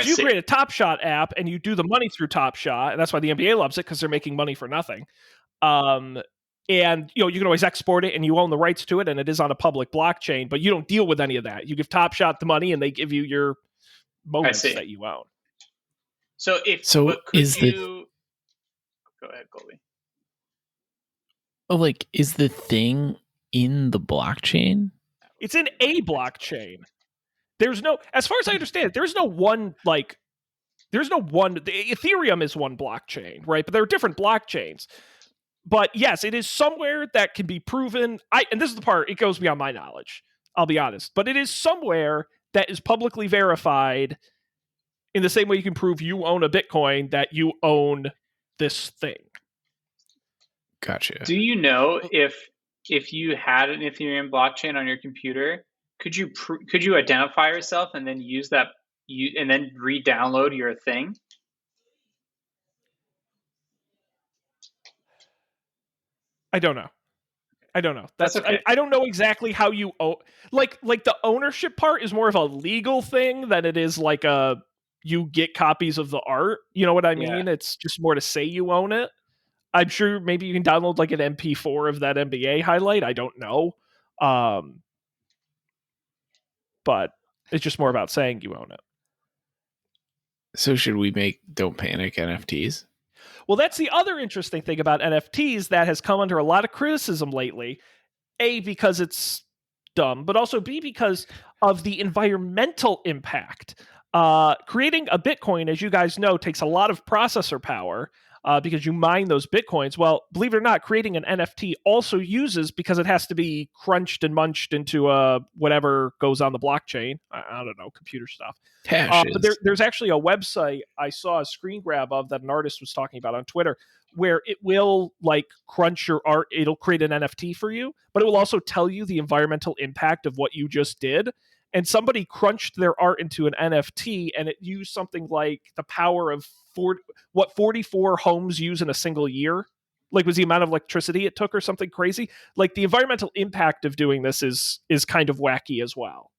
So you create a Top Shot app and you do the money through Top Shot, and that's why the NBA loves it, because they're making money for nothing. And you can always export it, and you own the rights to it, and it is on a public blockchain, but you don't deal with any of that. You give Top Shot the money, and they give you your moments that you own. So go ahead, Colby. Oh, like, is the thing in the blockchain? It's in a blockchain. There's no, as far as I understand it, there's no one, Ethereum is one blockchain, right? But there are different blockchains. But yes, it is somewhere that can be proven. And this is the part, it goes beyond my knowledge, I'll be honest. But it is somewhere that is publicly verified in the same way you can prove you own a Bitcoin, that you own this thing. Gotcha. Do you know if you had an Ethereum blockchain on your computer, could you identify yourself and then use that and then re-download your thing? I don't know. That's okay. I don't know exactly how you own. Like the ownership part is more of a legal thing than it is like you get copies of the art. You know what I mean? Yeah. It's just more to say you own it. I'm sure maybe you can download like an MP4 of that NBA highlight. I don't know. But it's just more about saying you own it. So should we make Don't Panic NFTs? Well, that's the other interesting thing about NFTs that has come under a lot of criticism lately. A, because it's dumb, but also B, because of the environmental impact. Creating a Bitcoin, as you guys know, takes a lot of processor power because you mine those Bitcoins. Well, believe it or not, creating an NFT also uses, because it has to be crunched and munched into whatever goes on the blockchain. I don't know, computer stuff. But there's actually a website I saw a screen grab of that an artist was talking about on Twitter, where it will like crunch your art. It'll create an NFT for you, but it will also tell you the environmental impact of what you just did. And somebody crunched their art into an NFT, and it used something like the power of 44 homes use in a single year. Like, was the amount of electricity it took or something crazy. Like, the environmental impact of doing this is kind of wacky as well.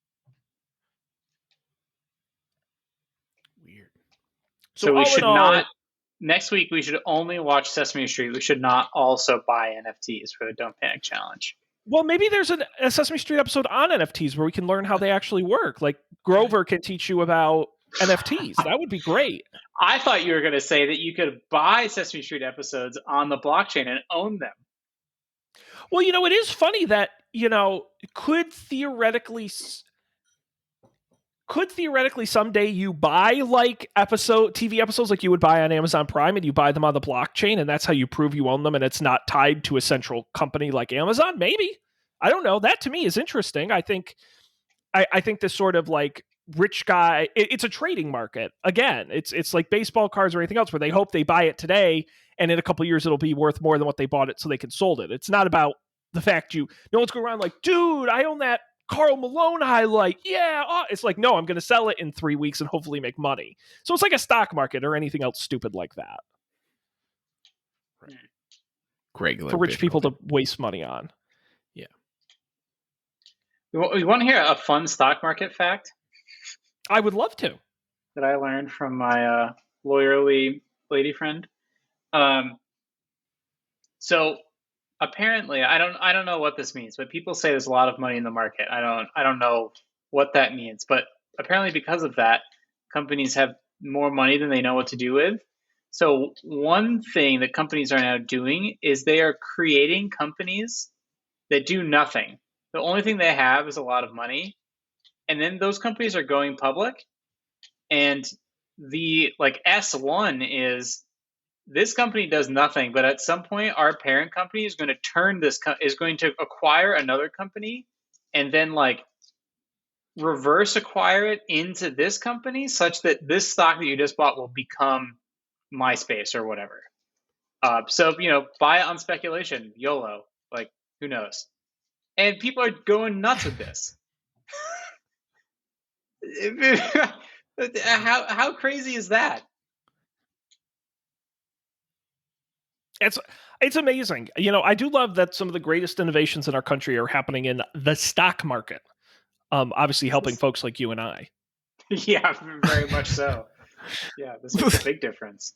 Weird. So we should not... Next week, we should only watch Sesame Street. We should not also buy NFTs for the Don't Panic Challenge. Well, maybe there's a Sesame Street episode on NFTs where we can learn how they actually work. Like, Grover can teach you about NFTs. That would be great. I thought you were going to say that you could buy Sesame Street episodes on the blockchain and own them. Well, it is funny that, could theoretically someday you buy like TV episodes like you would buy on Amazon Prime, and you buy them on the blockchain, and that's how you prove you own them, and it's not tied to a central company like Amazon? Maybe. I don't know. That to me is interesting. I think this sort of like rich guy, it's a trading market. Again, it's like baseball cards or anything else, where they hope they buy it today, and in a couple of years it'll be worth more than what they bought it, so they can sold it. It's not about the fact no one's going around like, dude, I own that Karl Malone highlight. Yeah. It's like, no, I'm going to sell it in 3 weeks and hopefully make money. So it's like a stock market or anything else stupid like that. regular for rich Bitcoin. people to waste money on. Yeah. You want to hear a fun stock market fact I would love to. that I learned from my lawyerly lady friend? So apparently, I don't know what this means, but people say there's a lot of money in the market. I don't know what that means, but apparently because of that, companies have more money than they know what to do with. So one thing that companies are now doing is they are creating companies that do nothing. The only thing they have is a lot of money, and then those companies are going public. And the like S1 is this company does nothing, but at some point our parent company is going to is going to acquire another company and then like reverse acquire it into this company such that this stock that you just bought will become MySpace or whatever. So buy it on speculation, YOLO. Like, who knows? And people are going nuts with this. How crazy is that? It's amazing. I do love that some of the greatest innovations in our country are happening in the stock market. Obviously helping folks like you and I. Yeah, very much so. Yeah, this makes a big difference.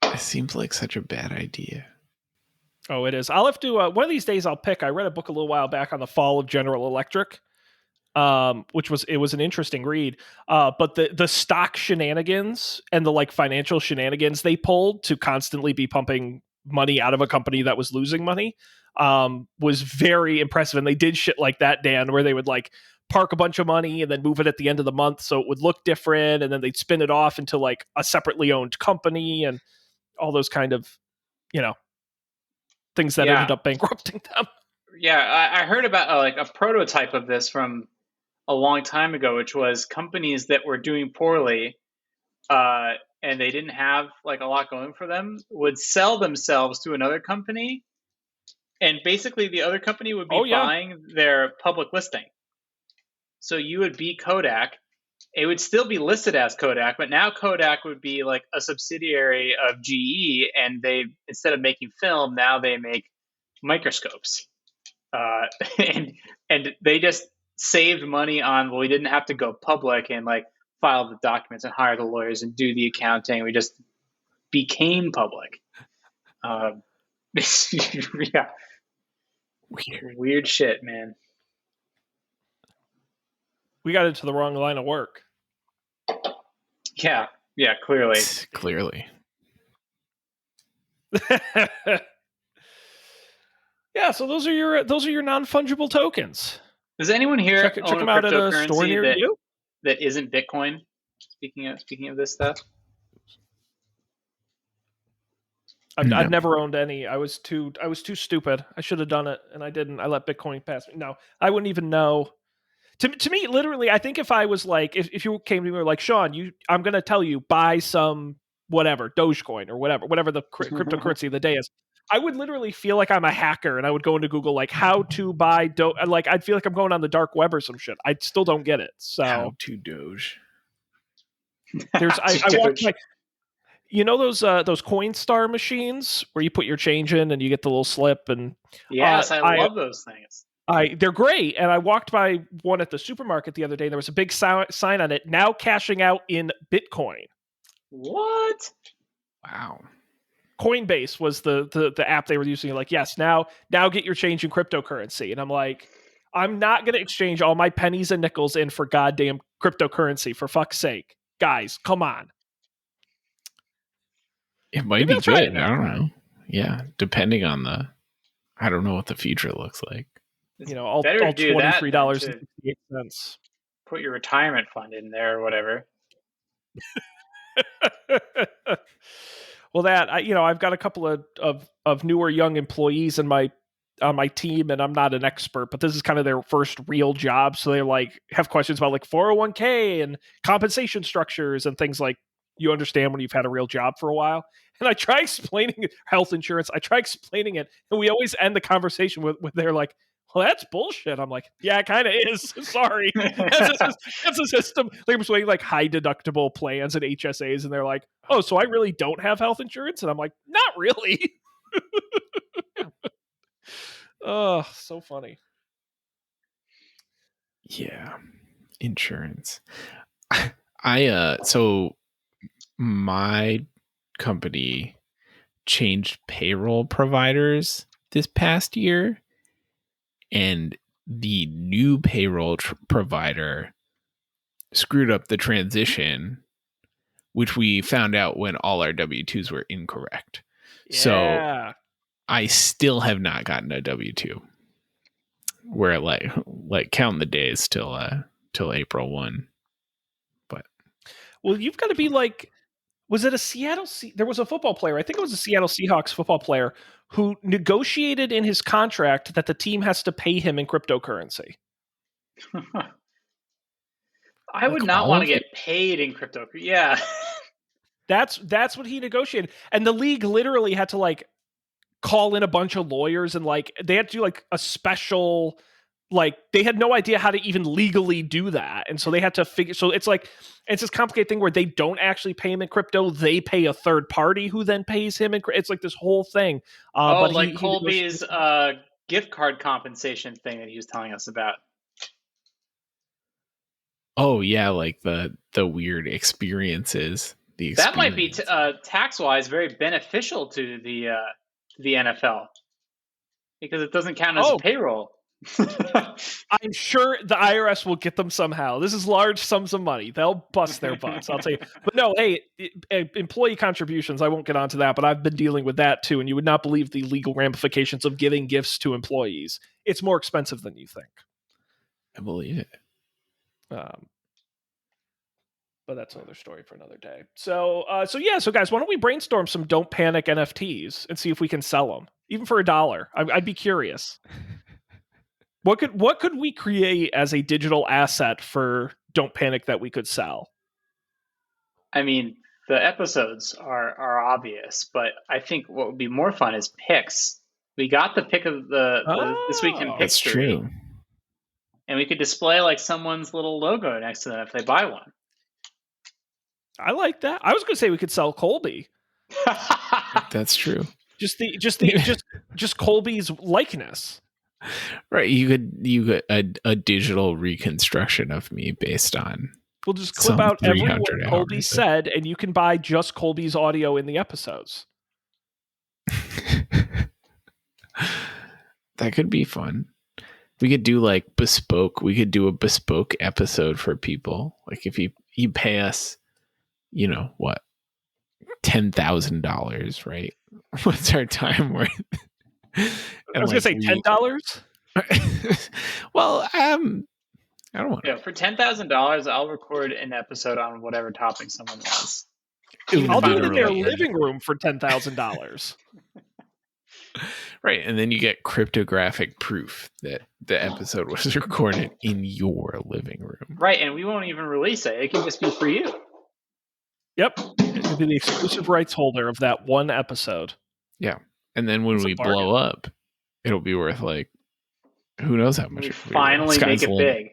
It seems like such a bad idea. Oh, it is. I'll have to, one of these days I'll pick, I read a book a little while back on the fall of General Electric, which was an interesting read. But the stock shenanigans and the like financial shenanigans they pulled to constantly be pumping money out of a company that was losing money was very impressive. And they did shit like that, Dan, where they would like park a bunch of money and then move it at the end of the month so it would look different, and then they'd spin it off into like a separately owned company and all those kind of, things that ended up bankrupting them. Yeah, I heard about like a prototype of this from a long time ago, which was companies that were doing poorly and they didn't have like a lot going for them would sell themselves to another company, and basically the other company would be buying their public listing. So you would be Kodak. It would still be listed as Kodak, but now Kodak would be like a subsidiary of GE, and they, instead of making film, now they make microscopes. And they just saved money on, well, we didn't have to go public and like file the documents and hire the lawyers and do the accounting. We just became public. Yeah. Weird shit, man. We got into the wrong line of work. Yeah, clearly. Clearly. Yeah, so those are your non-fungible tokens. Does anyone here check them out at a store near you that isn't Bitcoin? Speaking of this stuff, I've never owned any. I was too stupid. I should have done it, and I didn't. I let Bitcoin pass me. No, I wouldn't even know. To me, literally, I think if I was like, if you came to me and were like, Sean, I'm going to tell you, buy some whatever, Dogecoin or whatever the cryptocurrency of the day is, I would literally feel like I'm a hacker, and I would go into Google, like, how to buy Doge. Like, I'd feel like I'm going on the dark web or some shit. I still don't get it. So, how to Doge. There's, I walked like, those Coinstar machines where you put your change in and you get the little slip. And yes, I love those things. They're great. And I walked by one at the supermarket the other day. There was a big sign on it, now cashing out in Bitcoin. What? Wow. Coinbase was the app they were using. Like, yes, now get your change in cryptocurrency. And I'm like, I'm not going to exchange all my pennies and nickels in for goddamn cryptocurrency, for fuck's sake. Guys, come on. It might be good. I don't know. Yeah, depending on I don't know what the future looks like. All $23.68. Put your retirement fund in there or whatever. Well, I've got a couple of newer young employees on my team, and I'm not an expert, but this is kind of their first real job. So they like have questions about like 401k and compensation structures and things like you understand when you've had a real job for a while. And I try explaining health insurance. I try explaining it, and we always end the conversation with they're like, well, that's bullshit. I'm like, yeah, it kind of is. Sorry. That's a system. Like, I'm persuading like high deductible plans and HSAs, and they're like, oh, so I really don't have health insurance? And I'm like, not really. Oh, so funny. Yeah. Insurance. So my company changed payroll providers this past year, and the new payroll provider screwed up the transition, which we found out when all our W-2s were incorrect. Yeah. So I still have not gotten a W-2. We're like counting the days till April 1. But well, you've got to be like, was it a Seattle? There was a football player. I think it was a Seattle Seahawks football player who negotiated in his contract that the team has to pay him in cryptocurrency. I would not want to get paid in crypto. Yeah. That's what he negotiated. And the league literally had to like call in a bunch of lawyers, and like they had to do like a special, like they had no idea how to even legally do that. And so they had to figure, so it's like, it's this complicated thing where they don't actually pay him in crypto. They pay a third party who then pays him in crypto. It's like this whole thing. But like Colby's gift card compensation thing that he was telling us about. Oh yeah, like the weird experiences. That might be tax-wise very beneficial to the NFL because it doesn't count as a payroll. I'm sure the IRS will get them somehow. This is large sums of money. They'll bust their butts, I'll tell you. But no, hey, employee contributions, I won't get onto that, but I've been dealing with that too, and you would not believe the legal ramifications of giving gifts to employees. It's more expensive than you think. I believe it. But that's another story for another day. So guys, why don't we brainstorm some Don't Panic NFTs and see if we can sell them, even for $1? I'd be curious. What could we create as a digital asset for Don't Panic that we could sell? I mean, the episodes are obvious, but I think what would be more fun is picks. We got the pick of the This Week in History. That's true. And we could display like someone's little logo next to them if they buy one. I like that. I was going to say we could sell Colby. That's true. Just Colby's likeness. Right. You could a digital reconstruction of me based on. We'll just clip out every word Colby said, and you can buy just Colby's audio in the episodes. That could be fun. We could do like bespoke. We could do a bespoke episode for people. Like if you pay us, you know what, $10,000, right? What's our time worth? I was gonna say $10. Well, I don't want. Yeah, for $10,000, I'll record an episode on whatever topic someone wants. I'll do it in their living room for $10,000. Right, and then you get cryptographic proof that the episode was recorded in your living room. Right, and we won't even release it. It can just be for you. Yep, you'll be the exclusive rights holder of that one episode. Yeah, and then when we blow up, it'll be worth like, who knows how much. We finally make it big.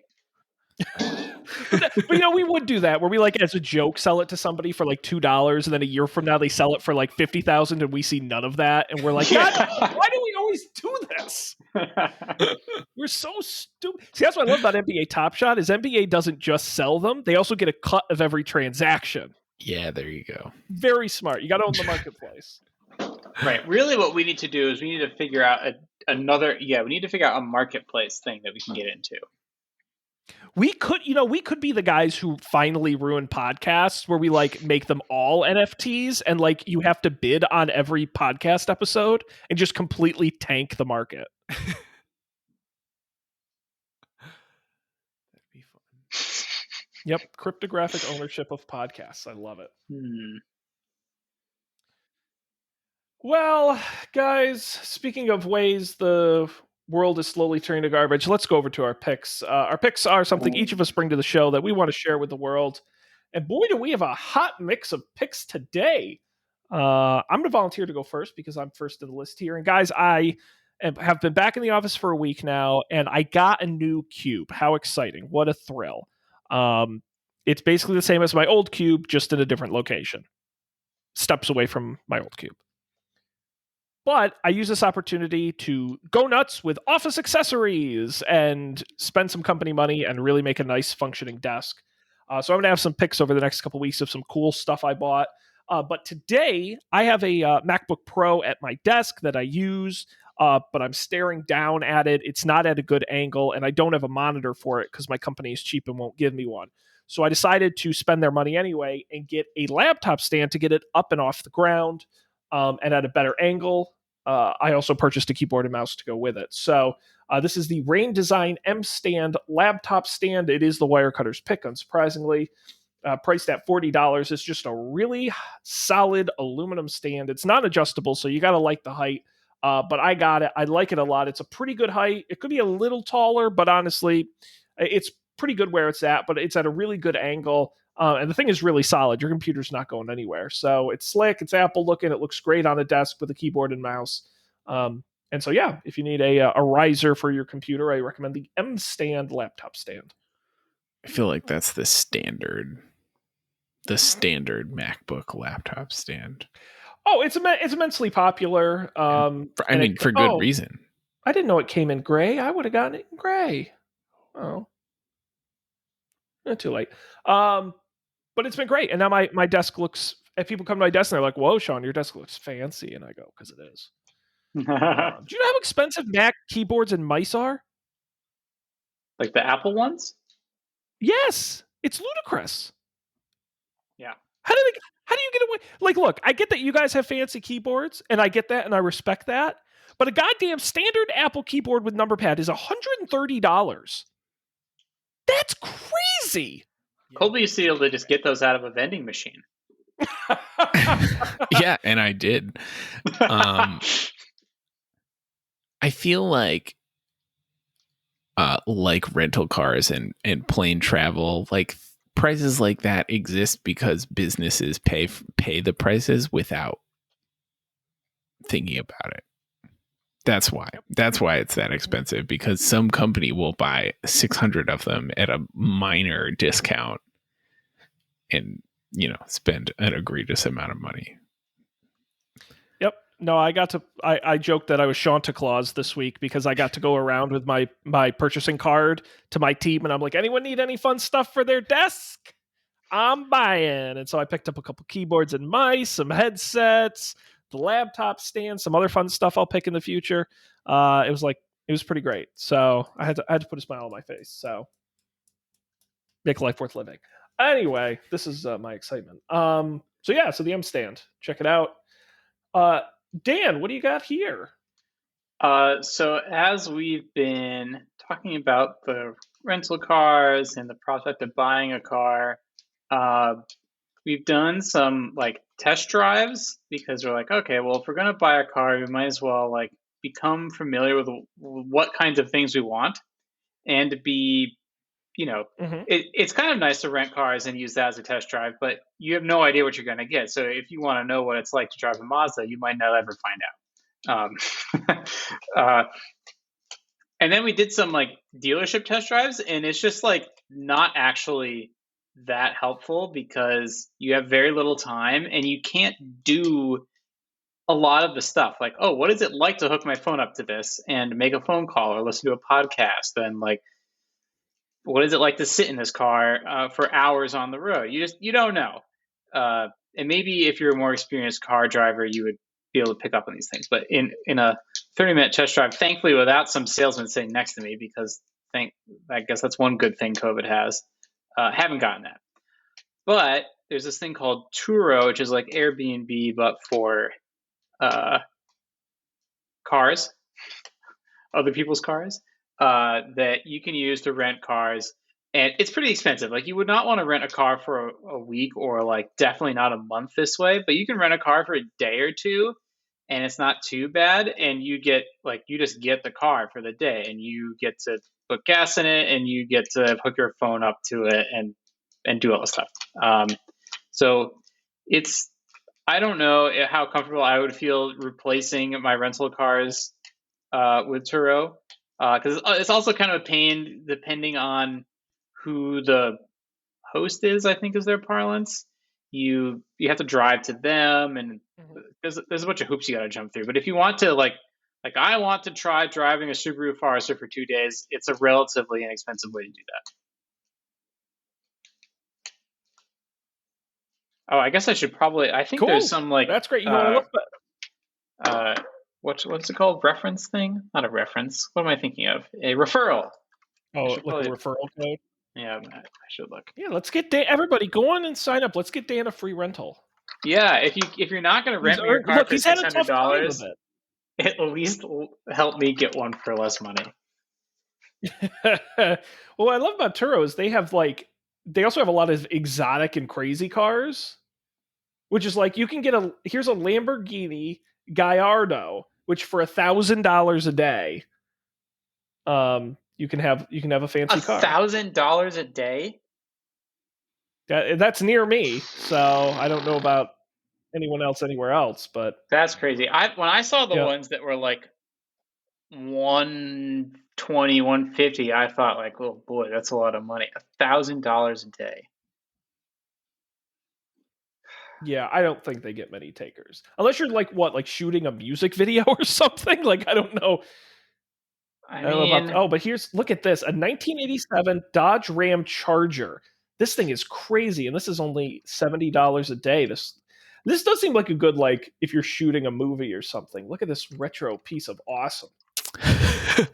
But we would do that where we like as a joke sell it to somebody for like $2, and then a year from now they sell it for like $50,000, and we see none of that, and we're like, God, why do we always do this? We're so stupid. See, that's what I love about NBA Top Shot is NBA doesn't just sell them; they also get a cut of every transaction. Yeah, there you go. Very smart. You got to own the marketplace. Right. Really, what we need to do is we need to figure out we need to figure out a marketplace thing that we can get into. We could be the guys who finally ruin podcasts where we like make them all NFTs and like you have to bid on every podcast episode and just completely tank the market. That'd be fun. Yep, cryptographic ownership of podcasts. I love it. Well, guys, speaking of ways the world is slowly turning to garbage, let's go over to our picks. Our picks are something each of us bring to the show that we want to share with the world. And boy, do we have a hot mix of picks today. I'm going to volunteer to go first because I'm first in the list here. And guys, I and have been back in the office for a week now, and I got a new cube. How exciting. What a thrill. It's basically the same as my old cube, just in a different location. Steps away from my old cube. But I use this opportunity to go nuts with office accessories and spend some company money and really make a nice functioning desk. So I'm going to have some picks over the next couple weeks of some cool stuff I bought. But today I have a MacBook Pro at my desk that I use, but I'm staring down at it. It's not at a good angle, and I don't have a monitor for it because my company is cheap and won't give me one. So I decided to spend their money anyway and get a laptop stand to get it up and off the ground and at a better angle. I also purchased a keyboard and mouse to go with it. So this is the Rain Design M Stand laptop stand. It is the Wirecutter's pick, unsurprisingly. Priced at $40. It's just a really solid aluminum stand. It's not adjustable, so you got to like the height. But I got it. I like it a lot. It's a pretty good height. It could be a little taller, but honestly, it's pretty good where it's at, but it's at a really good angle. And the thing is really solid. Your computer's not going anywhere. So it's slick. It's Apple looking. It looks great on a desk with a keyboard and mouse. And so, yeah, if you need a riser for your computer, I recommend the M Stand laptop stand. I feel like that's the standard MacBook laptop stand. Oh, it's immensely popular. For good reason. I didn't know it came in gray. I would have gotten it in gray. Oh, not too late. But it's been great. And now my desk looks, if people come to my desk and they're like, whoa, Sean, your desk looks fancy. And I go, because it is. Do you know how expensive Mac keyboards and mice are? Like the Apple ones? Yes. It's ludicrous. Yeah. How do you get away? Like, look, I get that you guys have fancy keyboards, and I get that, and I respect that. But a goddamn standard Apple keyboard with number pad is $130. That's crazy. Colby used to be able to just get those out of a vending machine. Yeah, and I did. I feel like rental cars and plane travel, like prices like that exist because businesses pay the prices without thinking about it. That's why it's that expensive, because some company will buy 600 of them at a minor discount and, spend an egregious amount of money. Yep. No, I joked that I was Santa Claus this week because I got to go around with my purchasing card to my team, and I'm like, anyone need any fun stuff for their desk? I'm buying. And so I picked up a couple keyboards and mice, some headsets, the laptop stand, some other fun stuff I'll pick in the future. It was pretty great. So I had to put a smile on my face. So make life worth living. Anyway, this is my excitement. So the M Stand. Check it out. Dan, what do you got here? So as we've been talking about the rental cars and the prospect of buying a car, we've done some test drives because we're like, okay, well, if we're going to buy a car, we might as well become familiar with what kinds of things we want, and to be, it's kind of nice to rent cars and use that as a test drive, but you have no idea what you're going to get. So if you want to know what it's like to drive a Mazda, you might not ever find out. And then we did some dealership test drives, and it's just not actually that helpful because you have very little time and you can't do a lot of the stuff. What is it like to hook my phone up to this and make a phone call or listen to a podcast? And what is it like to sit in this car for hours on the road? You don't know. And maybe if you're a more experienced car driver, you would be able to pick up on these things. But in a 30-minute test drive, thankfully without some salesman sitting next to me, because I guess that's one good thing COVID has. Haven't gotten that. But there's this thing called Turo, which is like Airbnb, but for cars, other people's cars, that you can use to rent cars. And it's pretty expensive. You would not want to rent a car for a week or definitely not a month this way, but you can rent a car for a day or two and it's not too bad. And you get you just get the car for the day and you get to put gas in it and you get to hook your phone up to it and do all the stuff. So I don't know how comfortable I would feel replacing my rental cars with Turo, because it's also kind of a pain depending on who the host is. I think is their parlance. You have to drive to them, and there's a bunch of hoops you got to jump through. But if you want to like I want to try driving a Subaru Forester for 2 days, it's a relatively inexpensive way to do that. Oh, I guess I should probably. I think there's some like that's great. You know what I love about what's it called? Reference thing? Not a reference. What am I thinking of? A referral. Oh, like a referral code. Yeah, I should look. Yeah, let's get everybody go on and sign up. Let's get Dan a free rental. Yeah, if you're not going to rent me your car for $600, at least help me get one for less money. Well, I love about Turo is they also have a lot of exotic and crazy cars, which is like you can get here's a Lamborghini Gallardo, which for $1,000 a day, you can have a fancy car. $1,000 a day? That's near me, so I don't know about anyone else anywhere else, but that's crazy. When I saw the ones that were like 120, 150, I thought like, oh boy, that's a lot of money. $1,000 a day. Yeah, I don't think they get many takers. Unless you're like shooting a music video or something. Like, I don't know. I don't know about but look at this. A 1987 Dodge Ram Charger. This thing is crazy, and this is only $70 a day. This does seem like a good, like, if you're shooting a movie or something. Look at this retro piece of awesome. Damn.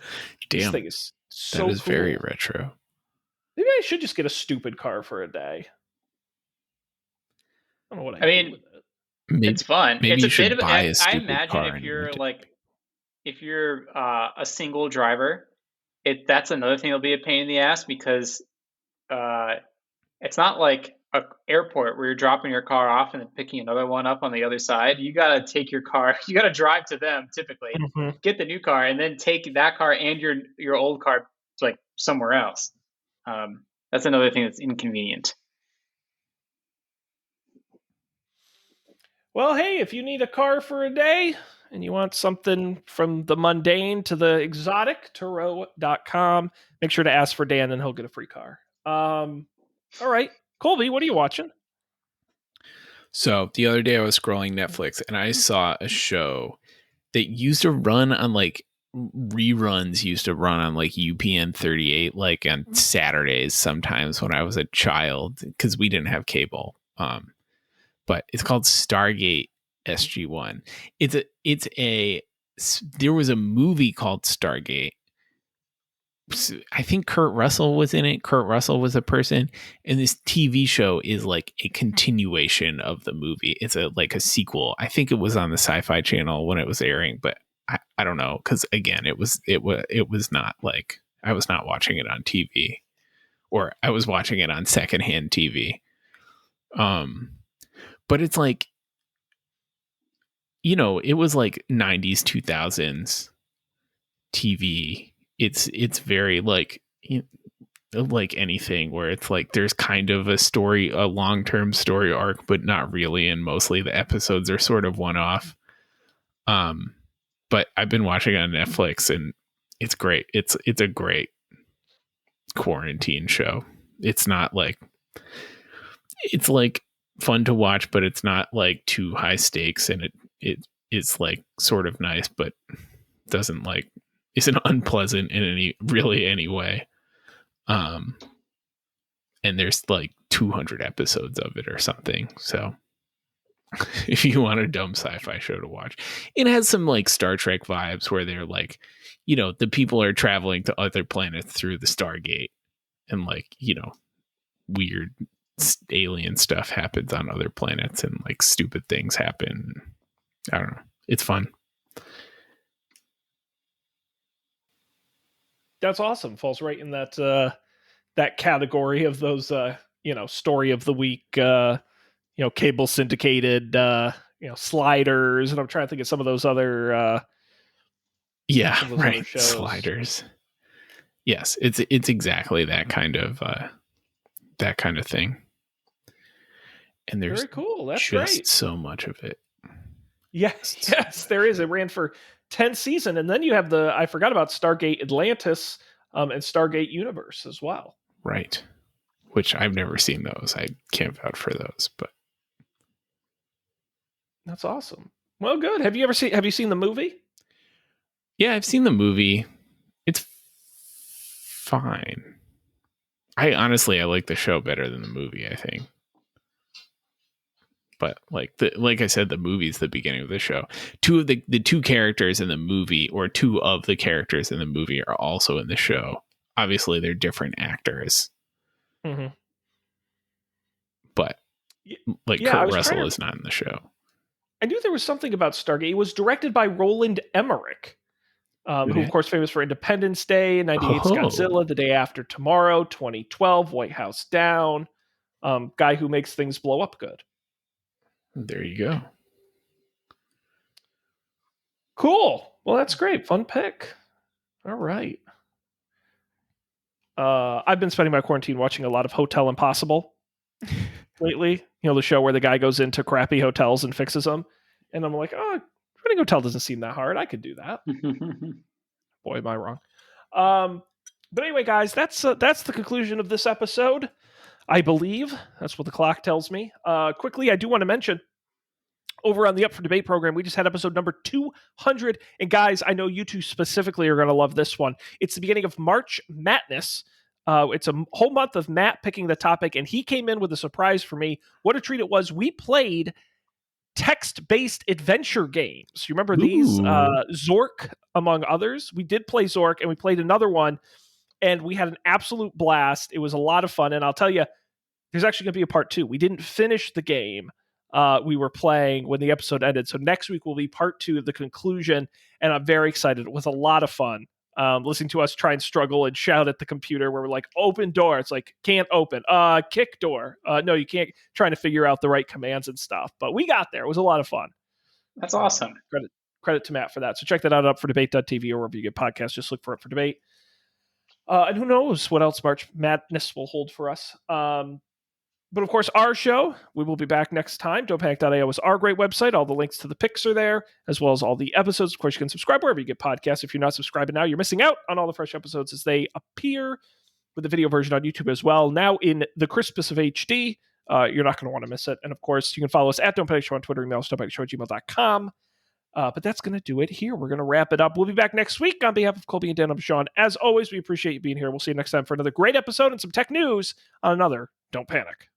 This thing is so cool. That is very retro. Maybe I should just get a stupid car for a day. I don't know what I mean. It's fun. Maybe it's you a should bit of buy a stupid I imagine car if you're a single driver, that's another thing that'll be a pain in the ass because it's not like an airport where you're dropping your car off and then picking another one up on the other side. You got to take your car. You got to drive to them typically, get the new car, and then take that car and your old car like somewhere else. That's another thing that's inconvenient. Well, hey, if you need a car for a day and you want something from the mundane to the exotic, Turo.com. Make sure to ask for Dan and he'll get a free car. All right. Colby, what are you watching? So the other day I was scrolling Netflix and I saw a show that used to run on like UPN 38, like on Saturdays sometimes when I was a child because we didn't have cable. But it's called Stargate Sg1. There was a movie called Stargate. I think Kurt Russell was in it. Kurt Russell was a person, and this TV show is like a continuation of the movie. It's like a sequel. I think it was on the Sci-Fi Channel when it was airing, but I don't know because again, it was not like I was not watching it on TV, or I was watching it on secondhand TV. But it's like, it was like 90s, 2000s TV. It's very like anything where it's like there's kind of a story, a long-term story arc, but not really. And mostly the episodes are sort of one-off. But I've been watching it on Netflix and it's great. It's a great quarantine show. It's not like, it's like fun to watch, but it's not like too high stakes, and it's like sort of nice, but doesn't like isn't unpleasant in any way. And there's like 200 episodes of it or something. So if you want a dumb sci-fi show to watch, it has some like Star Trek vibes where they're like, the people are traveling to other planets through the Stargate, and like, weird alien stuff happens on other planets and like stupid things happen. I don't know. It's fun. That's awesome. Falls right in that category of those story of the week, cable syndicated sliders, and I'm trying to think of some of those other other shows. Sliders. Yes, it's exactly that kind of thing. And there's very cool. That's just great. So much of it. Yes, there is. It ran for 10th season. And then you have I forgot about Stargate Atlantis and Stargate Universe as well. Right. Which I've never seen those. I can't vouch for those, but that's awesome. Well, good. Have you seen the movie? Yeah, I've seen the movie. It's fine. I like the show better than the movie, I think. But like I said, the movie's the beginning of the show. Two of the two characters in the movie, or two of the characters in the movie, are also in the show. Obviously, they're different actors. Mm-hmm. But Kurt Russell is not in the show. I knew there was something about Stargate. It was directed by Roland Emmerich, who, of course, famous for Independence Day, 98's Godzilla, The Day After Tomorrow, 2012, White House Down. Guy who makes things blow up good. There you go. Cool. Well, that's great. Fun pick. All right. I've been spending my quarantine watching a lot of Hotel Impossible lately. You know, the show where the guy goes into crappy hotels and fixes them. And I'm like, running a hotel doesn't seem that hard. I could do that. Boy, am I wrong. But anyway, guys, that's the conclusion of this episode. I believe that's what the clock tells me. Quickly, I do want to mention over on the Up for Debate program, we just had episode number 200. And guys, I know you two specifically are going to love this one. It's the beginning of March Madness. It's a whole month of Matt picking the topic, and he came in with a surprise for me. What a treat it was. We played text-based adventure games. You remember these? Zork, among others. We did play Zork, and we played another one, and we had an absolute blast. It was a lot of fun, and I'll tell you, there's actually going to be a part 2. We didn't finish the game we were playing when the episode ended, so next week will be part 2 of the conclusion, and I'm very excited. It was a lot of fun. Listening to us try and struggle and shout at the computer where we're like, open door. It's like, can't open. Kick door. No, you can't. Trying to figure out the right commands and stuff. But we got there. It was a lot of fun. That's awesome. Credit to Matt for that. So check that out, upfordebate.tv, or wherever you get podcasts. Just look for Up for Debate. And who knows what else March Madness will hold for us. But of course, our show, we will be back next time. Don'tPanic.io is our great website. All the links to the picks are there, as well as all the episodes. Of course, you can subscribe wherever you get podcasts. If you're not subscribing now, you're missing out on all the fresh episodes as they appear with the video version on YouTube as well. Now in the crispness of HD, you're not going to want to miss it. And of course, you can follow us at Don't Panic Show on Twitter, email us, don'tpanicshow@gmail.com. But that's going to do it here. We're going to wrap it up. We'll be back next week. On behalf of Colby and Dan, I'm Sean. As always, we appreciate you being here. We'll see you next time for another great episode and some tech news on another Don't Panic.